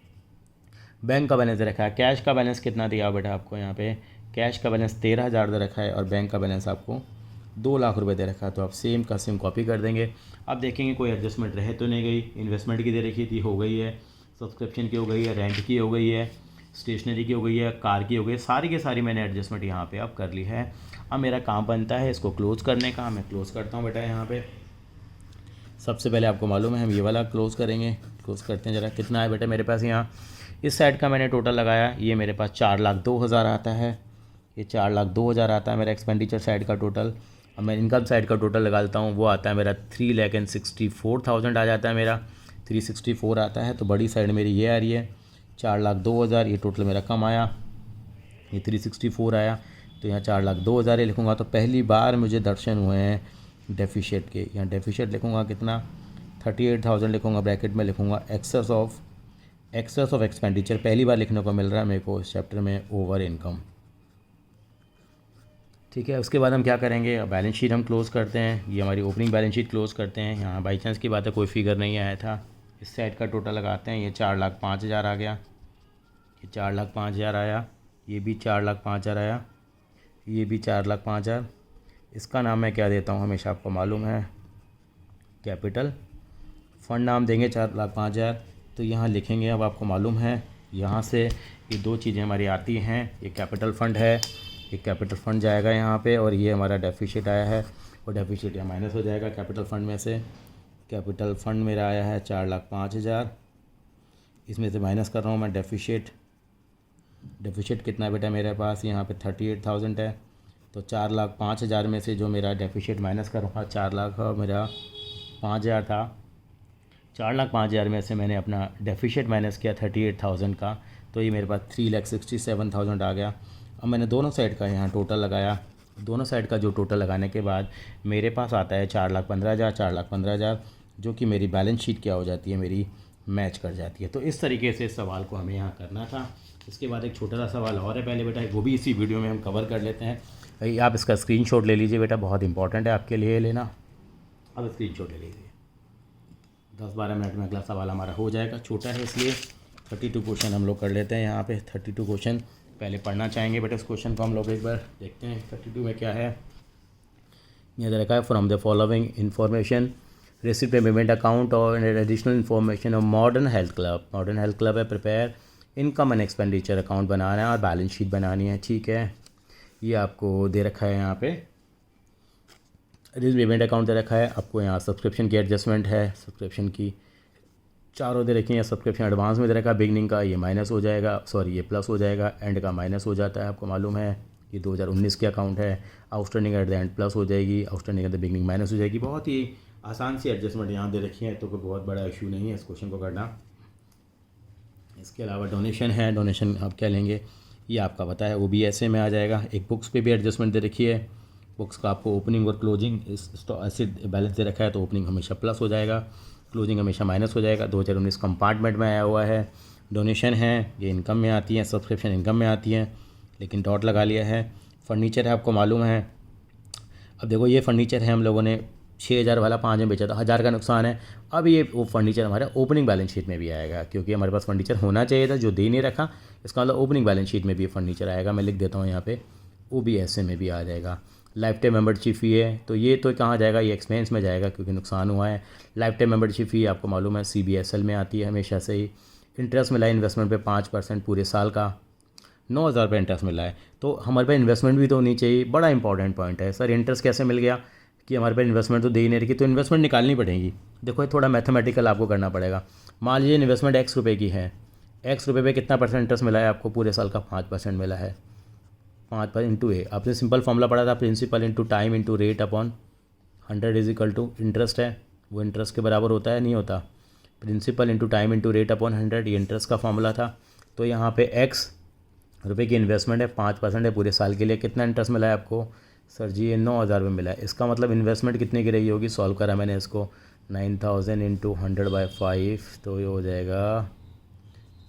बैंक का बैलेंस दे रखा है। कैश का बैलेंस कितना दिया बेटा आपको? यहाँ पे कैश का बैलेंस 13,000 दे रखा है, और बैंक का बैलेंस आपको 2 लाख रुपए दे रखा है। तो आप सेम का सेम कॉपी कर देंगे। अब देखेंगे कोई एडजस्टमेंट रह तो नहीं गई। इन्वेस्टमेंट की दे रखी थी, हो गई है। सब्सक्रिप्शन की हो गई है, रेंट की हो गई है, स्टेशनरी की हो गई है, कार की हो गई है। सारी की सारी मैंने एडजस्टमेंट यहाँ पे अब कर ली है। अब मेरा काम बनता है इसको क्लोज़ करने का। मैं क्लोज़ करता हूँ बेटा। यहाँ पे सबसे पहले आपको मालूम है हम ये वाला क्लोज़ करेंगे। क्लोज़ करते हैं ज़रा। कितना है बेटा मेरे पास? यहाँ इस साइड का मैंने टोटल लगाया, ये मेरे पास 4,02,000 आता है। ये 4,02,000 आता है मेरा एक्सपेंडिचर साइड का टोटल। अब मैं इनकम साइड का टोटल लगा लेता हूँ, वो आता है मेरा 3,64,000 आ जाता है मेरा। 364 आता है। तो बड़ी साइड मेरी ये आ रही है 4,02,000। ये टोटल मेरा कम आया, ये 364 आया। तो यहाँ 4,02,000 लिखूँगा। तो पहली बार मुझे दर्शन हुए हैं डेफिशिएट के। यहाँ डेफिशिएट लिखूँगा कितना? 38,000 लिखूँगा, ब्रैकेट में लिखूँगा एक्सेस ऑफ एक्सपेंडिचर। पहली बार लिखने को मिल रहा है मेरे को इस चैप्टर में, ओवर इनकम। ठीक है। उसके बाद हम क्या करेंगे? बैलेंस शीट हम क्लोज़ करते हैं। ये हमारी ओपनिंग बैलेंस शीट क्लोज़ करते हैं। यहाँ बाई चांस की बात है, कोई फिगर नहीं आया था। इस साइड का टोटल लगाते हैं। ये 4,05,000 आ गया, ये 4,05,000 आया, ये भी 4,05,000 आया, ये भी 4,05,000। इसका नाम मैं क्या देता हूँ हमेशा, आपको मालूम है, कैपिटल फंड नाम देंगे 4,05,000। तो यहाँ लिखेंगे, अब आपको मालूम है यहाँ से ये 2 चीज़ें हमारी आती हैं। ये कैपिटल फ़ंड है, ये कैपिटल फ़ंड जाएगा यहाँ पे, और ये हमारा डेफिशिएट आया है, और डेफिशिएट यहाँ माइनस हो जाएगा कैपिटल फ़ंड में से। कैपिटल फ़ंड मेरा आया है 4,05,000, इसमें से माइनस कर रहा हूँ मैं डेफिशिएट। डेफिशिएट कितना है बेटा मेरे पास? यहाँ पे 38,000 है। तो 4,05,000 में से जो मेरा डेफिशिएट माइनस करूँगा, 4,05,000 मेरा 5,000 था। 4,05,000 में से मैंने अपना डेफिशिएट माइनस किया 38,000 का, तो ये मेरे पास 3,67,000 आ गया। अब मैंने दोनों साइड का यहाँ टोटल लगाया। दोनों साइड का जो टोटल लगाने के बाद मेरे पास आता है 4,15,000, 4,15,000, जो कि मेरी बैलेंस शीट क्या हो जाती है, मेरी मैच कर जाती है। तो इस तरीके से इस सवाल को हमें यहाँ करना था। इसके बाद एक छोटा सा सवाल और है पहले बेटा, वो भी इसी वीडियो में हम कवर कर लेते हैं। भाई आप इसका स्क्रीनशॉट ले लीजिए बेटा, बहुत इंपॉर्टेंट है आपके लिए लेना। अब स्क्रीनशॉट ले लीजिए। 10-12 मिनट में अगला सवाल हमारा हो जाएगा, छोटा है इसलिए 32 क्वेश्चन हम लोग कर लेते हैं यहाँ पे। 32 क्वेश्चन पहले पढ़ना चाहेंगे बेटा, इस क्वेश्चन को हम लोग एक बार देखते हैं 32 में क्या है। ये देखा है, from the following information receipt payment account और additional information of modern health club. Modern health club है prepare income and expenditure account बनाना है और बैलेंस शीट बनानी है, ठीक है। ये आपको दे रखा है यहाँ पे, रिसिप्ट पेमेंट अकाउंट दे रखा है आपको, यहाँ सब्सक्रिप्शन की एडजस्टमेंट है, सब्सक्रिप्शन की चारों दे रखी हैं। सब्सक्रिप्शन एडवांस में दे रखा है, बिगनिंग का ये माइनस हो जाएगा, सॉरी ये प्लस हो जाएगा, एंड का माइनस हो जाता है, आपको मालूम है। ये 2019 के अकाउंट है, outstanding at the end plus हो जाएगी, outstanding at the beginning minus हो जाएगी। बहुत ही आसान सी एडजस्टमेंट यहाँ दे रखी है, तो कोई बहुत बड़ा इशू नहीं है इस क्वेश्चन को करना। इसके अलावा डोनेशन है, डोनेशन आप क्या लेंगे ये आपका पता है, OBSA में आ जाएगा। एक बुक्स पे भी एडजस्टमेंट दे रखी है, बुक्स का आपको ओपनिंग और क्लोजिंग एसिड बैलेंस दे रखा है, तो ओपनिंग हमेशा प्लस हो जाएगा, क्लोजिंग हमेशा माइनस हो जाएगा। 2019 कंपार्टमेंट में आया हुआ है। डोनेशन है ये इनकम में आती है, सब्सक्रिप्शन इनकम में आती है, लेकिन डॉट लगा लिया है। फर्नीचर है आपको मालूम है। अब देखो ये फर्नीचर है हम लोगों ने 6000 वाला 5 में बेचा था, 1000 का नुकसान है। अब ये वो फर्नीचर हमारे ओपनिंग बैलेंस शीट में भी आएगा, क्योंकि हमारे पास फर्नीचर होना चाहिए था जो दे नहीं रखा, इसका मतलब ओपनिंग बैलेंस शीट में भी फर्नीचर आएगा। मैं लिख देता हूँ यहाँ पे, OBSA में भी आ जाएगा। लाइफ टाइम मेंबरशिप फ़ी है, तो ये तो कहाँ जाएगा, ये एक्सपेंस में जाएगा क्योंकि नुकसान हुआ है। लाइफ टाइम मेंबरशिप फ़ी आपको मालूम है CBSL में आती है हमेशा से ही। इंटरेस्ट मिला है इन्वेस्टमेंट पे 5% पूरे साल का, 9000 रुपये इंटरेस्ट मिला है, तो हमारे पास इन्वेस्टमेंट भी तो होनी चाहिए। बड़ा इंपॉर्टेंट पॉइंट है सर, इंटरेस्ट कैसे मिल गया कि हमारे पास इन्वेस्टमेंट तो दे ही नहीं रखी, तो इन्वेस्टमेंट निकालनी पड़ेगी। देखो ये थोड़ा मैथमेटिकल आपको करना पड़ेगा। मान लीजिए इन्वेस्टमेंट X रुपये की है, X रुपये पे कितना परसेंट इंटरेस्ट मिला है आपको, पूरे साल का 5% मिला है। 5 इंटू ए, आपने सिंपल फॉर्मूला पढ़ा था, principal into time into rate upon 100 is equal to interest है, वो इंटरेस्ट के बराबर होता है नहीं होता, principal into time into rate upon 100, ये इंटरेस्ट का फॉर्मूला था। तो यहाँ पे X रुपये की इन्वेस्टमेंट है, 5% है पूरे साल के लिए, कितना इंटरेस्ट मिला है आपको सर जी, ये 9000 रुपये मिला है। इसका मतलब इन्वेस्टमेंट कितने की रही होगी, सॉल्व करा मैंने इसको, 9000 इंटू 100/5, तो ये हो जाएगा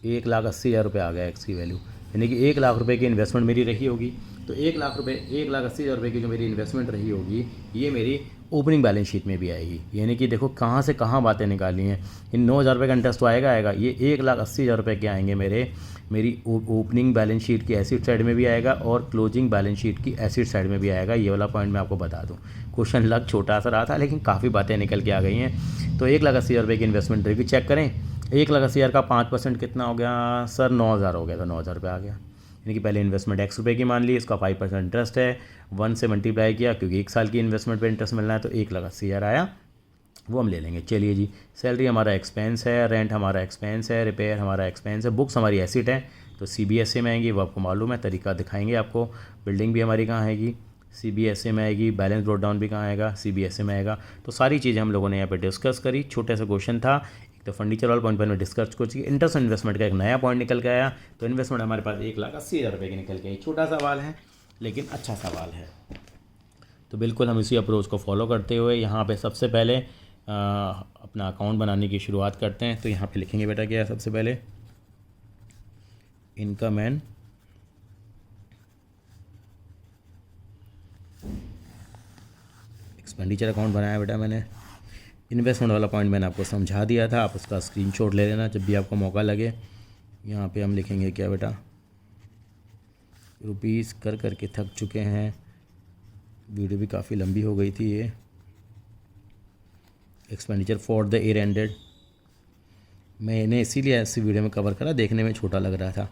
1,80,000 रुपये आ गया X की वैल्यू, यानी कि 1 लाख रुपए की इन्वेस्टमेंट मेरी रही होगी। तो 1 लाख रुपए, 1,80,000 रुपये की जो मेरी इन्वेस्टमेंट रही होगी, ये मेरी ओपनिंग बैलेंस शीट में भी आएगी। यानी कि देखो कहाँ से कहाँ बातें निकाली हैं। इन 9000 रुपये का इंटरेस्ट तो आएगा, ये 1,80,000 रुपये के आएंगे मेरी ओपनिंग बैलेंस शीट की एसिड साइड में भी आएगा और क्लोजिंग बैलेंस शीट की एसिड साइड में भी आएगा। ये वाला पॉइंट मैं आपको बता दूँ। क्वेश्चन लग छोटा सा रहा था, लेकिन काफ़ी बातें निकल के आ गई हैं। तो 1,80,000 रुपये की इन्वेस्टमेंट रहेगी, चेक करें 1,80,000 का 5% कितना हो गया सर, 9000 हो गया, तो 9000 रुपये आ गया। यानी कि पहले इन्वेस्टमेंट X रुपये की मान ली, इसका 5% इंटरेस्ट है, 1 से मल्टीप्लाई किया क्योंकि 1 साल की इन्वेस्टमेंट पे इंटरेस्ट मिलना है, तो 1,80,000 आया, वो हम ले लेंगे। चलिए जी, सैलरी हमारा एक्सपेंस है, रेंट हमारा एक्सपेंस है, रिपेयर हमारा एक्सपेंस है, बुक्स हमारी एसिड है तो CBSA में आएंगी, वो आपको मालूम है, तरीका दिखाएंगे आपको। बिल्डिंग भी हमारी कहाँ आएगी, CBSA में आएगी। बैलेंस ब्रोड डाउन भी कहाँ आएगा, CBSA में आएगा। तो सारी चीज़ें हम लोगों ने यहाँ पे डिस्कस करी। छोटे सा क्वेश्चन था, एक तो फर्नीचर वाला पॉइंट पर मैं डिस्कस कर चुकी। इंटरेस्ट इन्वेस्टमेंट का एक नया पॉइंट निकल के आया, तो इन्वेस्टमेंट हमारे पास 1,80,000 रुपये की निकल के आई। छोटा सवाल है लेकिन अच्छा सवाल है, तो बिल्कुल हम इसी अप्रोच को फॉलो करते हुए यहाँ पे सबसे पहले अपना अकाउंट बनाने की शुरुआत करते हैं। तो यहाँ पे लिखेंगे बेटा क्या है, सबसे पहले इनकम एंड एक्सपेंडिचर अकाउंट बनाया बेटा मैंने। इन्वेस्टमेंट वाला पॉइंट मैंने आपको समझा दिया था, आप उसका स्क्रीनशॉट ले लेना जब भी आपको मौका लगे। यहाँ पे हम लिखेंगे क्या बेटा, रुपीस कर करके थक चुके हैं, वीडियो भी काफ़ी लंबी हो गई थी ये। Expenditure for the year ended, मैंने इसीलिए ऐसी वीडियो में कवर करा, देखने में छोटा लग रहा था,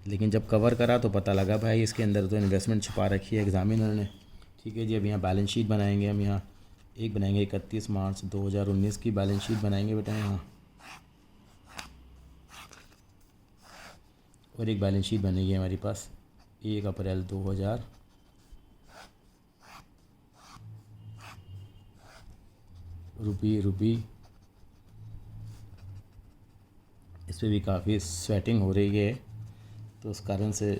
लेकिन जब कवर करा तो पता लगा भाई इसके अंदर तो इन्वेस्टमेंट छुपा रखी है एग्जामिनर ने। ठीक है जी, अब यहाँ बैलेंस शीट बनाएंगे हम। यहाँ एक बनाएंगे 31 मार्च 2019 की बैलेंस शीट बनाएंगे बेटा यहाँ, और एक बैलेंस शीट बनेगी हमारे पास 1 अप्रैल 2000 रुपी। इस पर भी काफ़ी स्वेटिंग हो रही है, तो उस कारण से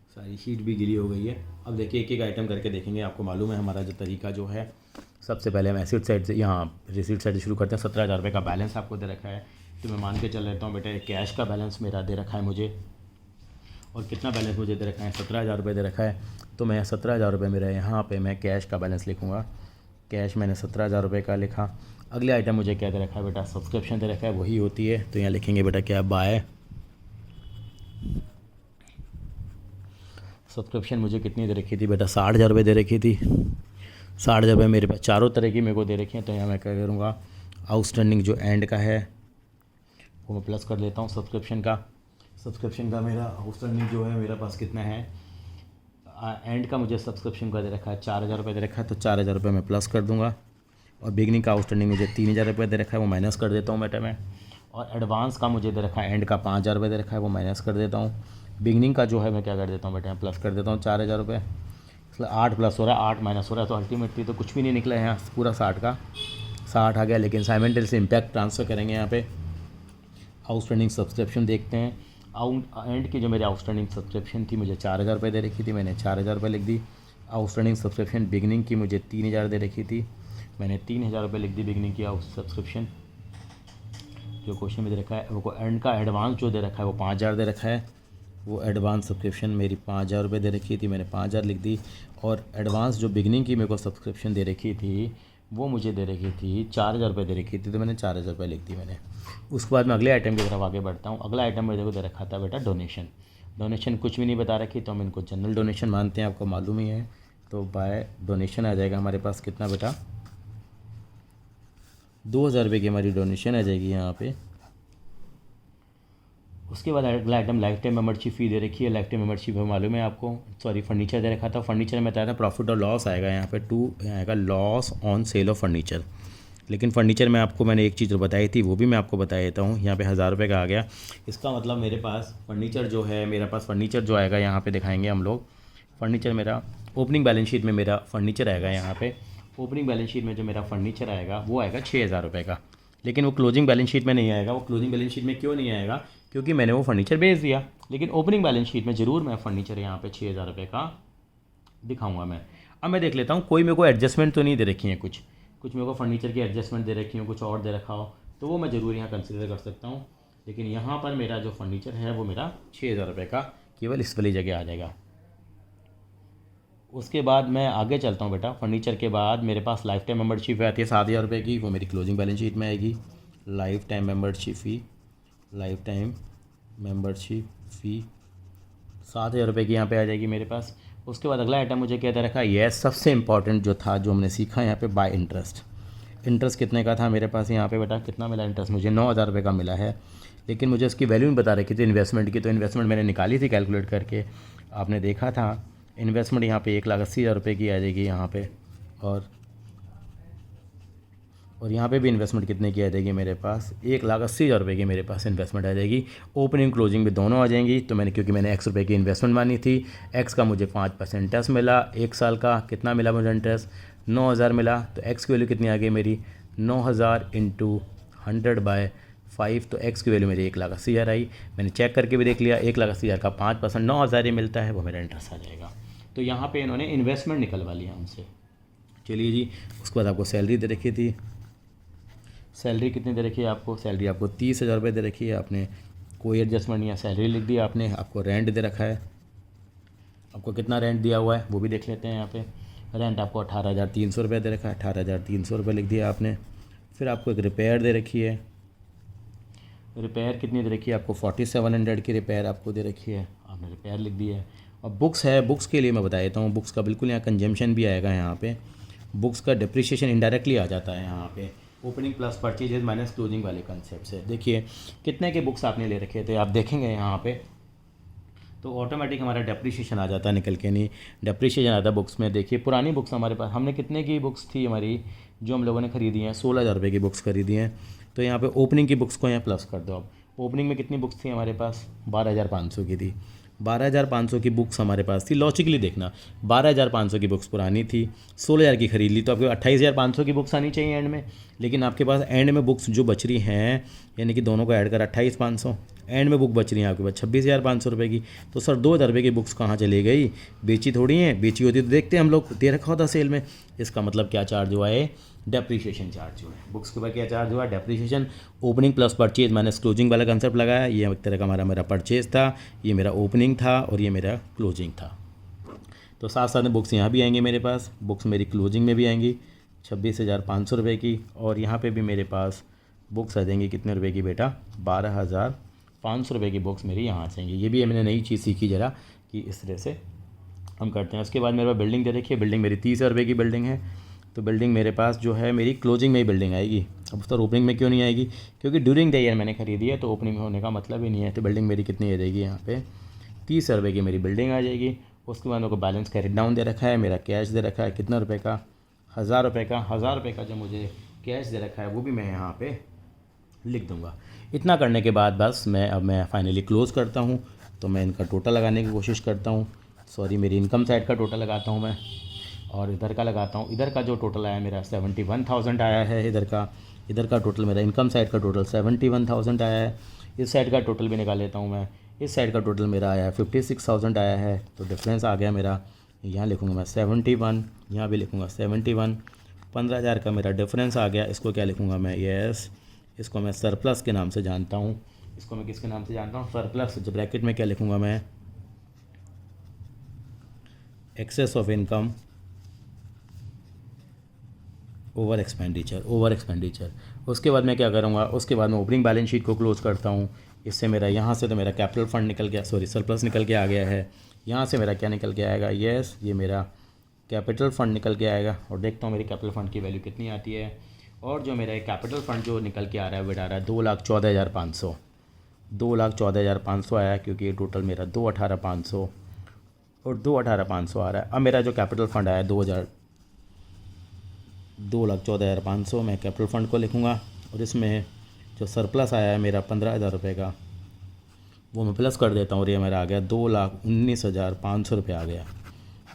सारी शीट भी गिली हो गई है। अब देखिए एक एक आइटम करके देखेंगे। आपको मालूम है हमारा जो तरीका जो है, सबसे पहले हम एसिड साइड से, यहाँ रिसीट साइड से शुरू करते हैं। 17,000 रुपये का बैलेंस आपको दे रखा है, तो मैं मान के चल लेता हूँ बेटा कैश का बैलेंस मेरा दे रखा है मुझे, और कितना बैलेंस मुझे दे रखा है, 17,000 रुपये दे रखा है। तो मैं 17,000 रुपये मेरा यहाँ पे मैं कैश का बैलेंस लिखूँगा। कैश मैंने 17,000 रुपये का लिखा। अगले आइटम मुझे क्या दे रखा है बेटा, सब्सक्रिप्शन दे रखा है, वही होती है। तो यहाँ लिखेंगे बेटा क्या, बाय सब्सक्रिप्शन मुझे कितनी दे रखी थी बेटा, 60,000 रुपये दे रखी थी। 60,000 रुपये मेरे पास चारों तरह की मेरे को दे रखी हैं। तो यहाँ मैं क्या करूँगा, आउटस्टैंडिंग जो एंड का है वो मैं प्लस कर लेता हूँ सब्सक्रिप्शन का मेरा आउटस्टैंडिंग जो है मेरे पास कितना है, एंड का मुझे सब्सक्रिप्शन का दे रखा है 4,000 रुपये दे रखा है। तो 4,000 रुपये मैं प्लस कर दूँगा। और बिगनिंग का आउटस्टैंडिंग मुझे 3,000 रुपये दे रखा है, वो माइनस कर देता हूँ बेटा मैं। और एडवांस का मुझे दे रखा है, एंड का 5,000 रुपये दे रखा है, वो माइनस कर देता हूँ। बिगनिंग का जो है मैं क्या कर देता हूँ बेटा, प्लस कर देता हूँ 4,000 रुपये। इसलिए 8 प्लस हो रहा है, 8 माइनस हो रहा है। तो अल्टीमेटली तो कुछ भी नहीं निकला है यहाँ, पूरा 60 का 60 आ गया। लेकिन साइमल्टेनियसली इम्पैक्ट ट्रांसफ़र करेंगे यहाँ पे। आउटस्टैंडिंग सब्सक्रिप्शन देखते हैं। एंड की जो मेरी आउटस्टैंडिंग सब्सक्रिप्शन थी मुझे 4,000 रुपये दे रखी थी, मैंने 4,000 रुपये लिख दी। आउटस्टैंडिंग सब्सक्रिप्शन बिगनिंग की मुझे 3,000 दे रखी थी, मैंने 3,000 रुपये लिख दी बिगनिंग की सब्सक्रिप्शन जो क्वेश्चन में दे रखा है। वो एंड का एडवांस जो दे रखा है वो 5,000 दे रखा है। वो एडवांस सब्सक्रिप्शन मेरी 5,000 रुपये दे रखी थी, मैंने 5,000 लिख दी। और एडवांस जो बिगनिंग की मेरे को सब्सक्रिप्शन दे रखी थी वो मुझे दे रखी थी 4,000 रुपये दे रखी थी, तो मैंने 4,000 रुपये लिख दी मैंने। उसके बाद मैं अगले आइटम की तरफ आगे बढ़ता हूँ। अगला आइटम मेरे को दे रखा था बेटा डोनेशन कुछ भी नहीं बता रखी, तो हम इनको जनरल डोनेशन मानते हैं, आपको मालूम ही है। तो बाय डोनेशन आ जाएगा हमारे पास कितना बेटा, 2,000 रुपये की हमारी डोनेशन आ जाएगी यहाँ पे। उसके बाद अगला आइटम लाइफ टाइम मेंबरशिप फ़ी दे रखी है। लाइफ टाइम मेंबरशिप मालूम है आपको, सॉरी फर्नीचर दे रखा था। फर्नीचर में बताया था प्रॉफिट और लॉस आएगा यहाँ पे, यहाँ आएगा loss on sale of furniture. लेकिन फर्नीचर में आपको मैंने एक चीज़ बताई थी, वो भी मैं आपको बता देता हूँ। यहाँ पे 1,000 रुपये का आ गया। इसका मतलब मेरे पास फर्नीचर जो है, मेरे पास फर्नीचर जो आएगा यहाँ पे दिखाएंगे हम लोग। फर्नीचर मेरा ओपनिंग बैलेंस शीट में मेरा फर्नीचर आएगा यहाँ पे। ओपनिंग बैलेंस शीट में जो मेरा फर्नीचर आएगा वो आएगा 6,000 रुपये का। लेकिन वो क्लोजिंग बैलेंस शीट में नहीं आएगा। वो क्लोजिंग बैलेंस शीट में क्यों नहीं आएगा, क्योंकि मैंने वो फर्नीचर बेच दिया। लेकिन ओपनिंग बैलेंस शीट में ज़रूर मैं फर्नीचर यहाँ पे 6,000 रुपये का दिखाऊंगा मैं। अब मैं देख लेता हूँ कोई मेरे को एडजस्टमेंट तो नहीं दे रखी है, कुछ मेरे को फर्नीचर की एडजस्टमेंट दे रखी हो, कुछ और दे रखा हो, तो वो मैं ज़रूर यहाँ कंसिडर कर सकता हूँ। लेकिन यहाँ पर मेरा जो फर्नीचर है वो मेरा 6,000 रुपये का केवल इस वाली जगह आ जाएगा। उसके बाद मैं आगे चलता हूँ बेटा। फर्नीचर के बाद मेरे पास लाइफ टाइम मेंबरशिप आती है 7,000 रुपये की, वो मेरी क्लोजिंग बैलेंस शीट में आएगी। लाइफ टाइम मेंबरशिप फ़ी 7,000 रुपये की यहाँ पे आ जाएगी मेरे पास। उसके बाद अगला आइटम मुझे क्या दे रखा है, यह सबसे इंपॉर्टेंट जो था, जो हमने सीखा यहाँ पे, बाय इंटरेस्ट कितने का था मेरे पास यहाँ पे बेटा, कितना मिला इंटरेस्ट मुझे, 9,000 रुपये का मिला है। लेकिन मुझे उसकी वैल्यू नहीं बता रखी थी इन्वेस्टमेंट की, तो इन्वेस्टमेंट मैंने निकाली थी कैलकुलेट करके, आपने देखा था। इन्वेस्टमेंट यहाँ पे 1,80,000 रुपये की आ जाएगी यहाँ पे। और यहाँ पे भी इन्वेस्टमेंट कितने की आ जाएगी मेरे पास, 1,80,000 रुपये की मेरे पास इन्वेस्टमेंट आ जाएगी। ओपनिंग क्लोजिंग भी दोनों आ जाएंगी। तो क्योंकि मैंने X रुपये की इन्वेस्टमेंट मानी थी, X का मुझे 5% इंटरेस्ट मिला 1 साल का। कितना मिला मुझे इंटरेस्ट, 9,000 मिला। तो X की वैल्यू कितनी आ गई मेरी, 9,000 इंटू 100/5। तो X की वैल्यू मेरी 1,80,000 आई। मैंने चेक करके भी देख लिया, 1,80,000 का 5% 9,000 ही मिलता है, वो मेरा इंटरेस्ट आ जाएगा। तो यहाँ पे इन्होंने इन्वेस्टमेंट निकलवा लिया हमसे। चलिए जी, उसके बाद आपको सैलरी दे रखी थी। सैलरी कितनी दे रखी है आपको, सैलरी आपको 30,000 रुपये दे रखी है। आपने कोई एडजस्टमेंट नहीं है, सैलरी लिख दी आपने। आपको रेंट दे रखा है, आपको कितना रेंट दिया हुआ है वो भी देख लेते हैं यहाँ पे। रेंट आपको 18,300 रुपये दे रखा है, 18,300 रुपये लिख दिया आपने। फिर आपको एक रिपेयर दे रखी है। रिपेयर कितनी दे रखी है आपको, 4700 की रिपेयर आपको दे रखी है, आपने रिपेयर लिख दी है। और बुक्स है, बुक्स के लिए मैं बता देता हूँ, बुक्स का बिल्कुल यहाँ कंजम्पशन भी आएगा। यहाँ पे बुक्स का डिप्रिशिएशन इनडायरेक्टली आ जाता है यहाँ पे, opening plus purchases minus closing वाले कंसेप्ट से। देखिए कितने के बुक्स आपने ले रखे थे, आप देखेंगे यहाँ पे तो ऑटोमेटिक हमारा डेप्रिशिएशन आ जाता है, निकल के नहीं डेप्रिशिएशन आता है बुक्स में। देखिए पुरानी बुक्स हमारे पास, हमने कितने की बुक्स थी हमारी जो हम लोगों ने ख़रीदी हैं, 16,000 रुपये की बुक्स खरीदी हैं। तो यहाँ पे ओपनिंग की बुक्स को यहाँ प्लस कर दो। अब ओपनिंग में कितनी बुक्स थी हमारे पास, 12,500 की थी। 12,500 की बुक्स हमारे पास थी। लॉजिकली देखना, 12,500 की बुक्स पुरानी थी, 16,000 की खरीद ली, तो आपको 28,500 की बुक्स आनी चाहिए एंड में। लेकिन आपके पास एंड में बुक्स जो बच रही हैं, यानी कि दोनों को ऐड कर 28,500, एंड में बुक बच रही है आपके पास 26,500 रुपये की। तो सर 2,000 रुपये की बुक्स कहाँ चली गई? बेची थोड़ी हैं, बेची होती तो देखते हम लोग, दे रखा होता सेल में। इसका मतलब क्या चार्ज हुआ है? डेप्रीशिएशन चार्ज हुआ है। बुक्स के ऊपर क्या चार्ज हुआ? Depreciation. Opening plus purchase minus closing वाला कंसेप्ट लगाया। ये एक तरह का मेरा परचेज था, ये मेरा ओपनिंग था और ये मेरा क्लोजिंग था। तो साथ साथ में बुक्स यहाँ भी आएंगी मेरे पास, बुक्स मेरी क्लोजिंग में भी आएंगी 26,500 रुपये की, और यहाँ पे भी मेरे पास बुक्स आ जाएंगी कितने रुपए की बेटा? 12,500 रुपये की बुक्स मेरी यहाँ से आएंगी। ये भी मैंने नई चीज़ सीखी ज़रा कि इस तरह से हम करते हैं। उसके बाद मेरे पास बिल्डिंग दे रखी है, बिल्डिंग मेरी 30,000 रुपये की बिल्डिंग है। तो बिल्डिंग मेरे पास जो है मेरी क्लोजिंग में ही बिल्डिंग आएगी। अब सर ओपनिंग में क्यों नहीं आएगी? क्योंकि ड्यूरिंग द ईयर मैंने खरीदी है, तो ओपनिंग में होने का मतलब ही नहीं है। तो बिल्डिंग मेरी कितनी आ जाएगी? यहाँ पे 30,000 रुपये की मेरी बिल्डिंग आ जाएगी। उसके बाद मेरे को बैलेंस कैरी डाउन दे रखा है, मेरा कैश दे रखा है कितना रुपये का? 1,000 रुपये का। 1,000 रुपये का जो मुझे कैश दे रखा है वो भी मैं यहाँ पे लिख दूंगा। इतना करने के बाद बस मैं फाइनली क्लोज़ करता हूँ। तो मैं इनका टोटल लगाने की कोशिश करता हूँ, सॉरी मेरी इनकम साइड का टोटल लगाता हूँ मैं, और इधर का लगाता हूँ। इधर का जो टोटल आया मेरा 71,000 आया है। इधर का टोटल मेरा इनकम साइड का टोटल 71,000 आया है। इस साइड का टोटल भी निकाल लेता हूँ मैं। इस साइड का टोटल मेरा आया है 56,000 आया है। तो डिफरेंस आ गया मेरा, यहाँ लिखूँगा मैं 71, यहाँ भी लिखूँगा 71। 15,000 का मेरा डिफरेंस आ गया। इसको क्या लिखूँगा मैं? यस, इसको मैं सरप्लस के नाम से जानता हूँ। इसको मैं किसके नाम से जानता हूँ? सरप्लस। जो ब्रैकेट में क्या लिखूँगा मैं? Excess of income over expenditure. उसके बाद मैं क्या करूँगा? उसके बाद मैं ओपनिंग बैलेंस शीट को क्लोज करता हूँ। इससे मेरा यहाँ से तो मेरा कैपिटल फंड निकल गया, सॉरी सरप्लस निकल के आ गया है। यहाँ से मेरा क्या निकल के आएगा? यस, ये मेरा कैपिटल फ़ंड निकल के आएगा। और देखता हूँ मेरी कैपिटल फ़ंड की वैल्यू कितनी आती है। और जो मेरा कैपिटल फ़ंड जो निकल के आ रहा है वो आ रहा है 2,14,500। 2,14,500 आया, क्योंकि ये टोटल मेरा 2,18,500 और 2,18,500 आ रहा है। अब मेरा जो कैपिटल फ़ंड आया 2,14,500 मैं कैपिटल फ़ंड को लिखूँगा। और इसमें जो सरप्लस आया है मेरा 15,000 रुपये का, वो मैं प्लस कर देता हूँ और ये मेरा आ गया 2,19,500 रुपये आ गया।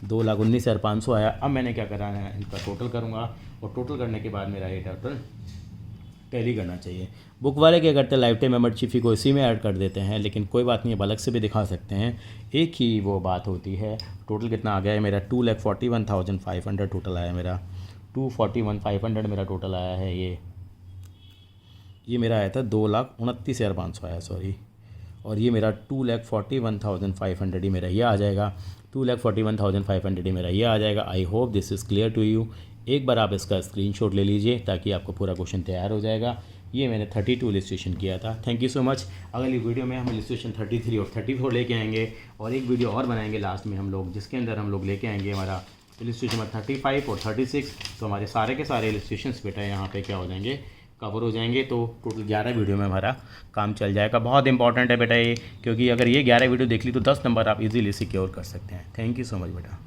2,19,500 आया। अब मैंने क्या करना है? इनका टोटल करूँगा, और टोटल करने के बाद मेरा ये टोटल टैली करना चाहिए। बुक वाले क्या करते हैं? लाइफ टाइम मेंबरशिप फी को इसी में ऐड कर देते हैं, लेकिन कोई बात नहीं, अब अलग से भी दिखा सकते हैं। एक ही वो बात होती है। टोटल कितना आ गया है मेरा? 2,41,500 टोटल आया मेरा। 2,41,500 मेरा टोटल आया है। ये मेरा आया था 2,29,500 आया, सॉरी। और ये मेरा 2,41,500 ही मेरा ये आ जाएगा। 2,41,500 ही मेरा ये आ जाएगा। I hope this is clear to you. एक बार आप इसका स्क्रीनशॉट ले लीजिए ताकि आपको पूरा क्वेश्चन तैयार हो जाएगा। ये मैंने 32 इलस्ट्रेशन किया था। Thank you so much. अगली वीडियो में हम इलस्ट्रेशन 33 और 34 लेके आएंगे, और एक वीडियो और बनाएंगे लास्ट में हम लोग, जिसके अंदर हम लोग लेके आएंगे हमारा इलस्ट्रेशन में 35 और 36। तो हमारे सारे के सारे इलस्ट्रेशंस बेटा यहाँ पे क्या हो जाएंगे? कवर हो जाएंगे। तो टोटल 11 वीडियो में हमारा काम चल जाएगा। बहुत इंपॉर्टेंट है बेटा ये, क्योंकि अगर ये 11 वीडियो देख ली तो 10 नंबर आप इजीली सिक्योर कर सकते हैं। थैंक यू सो मच बेटा।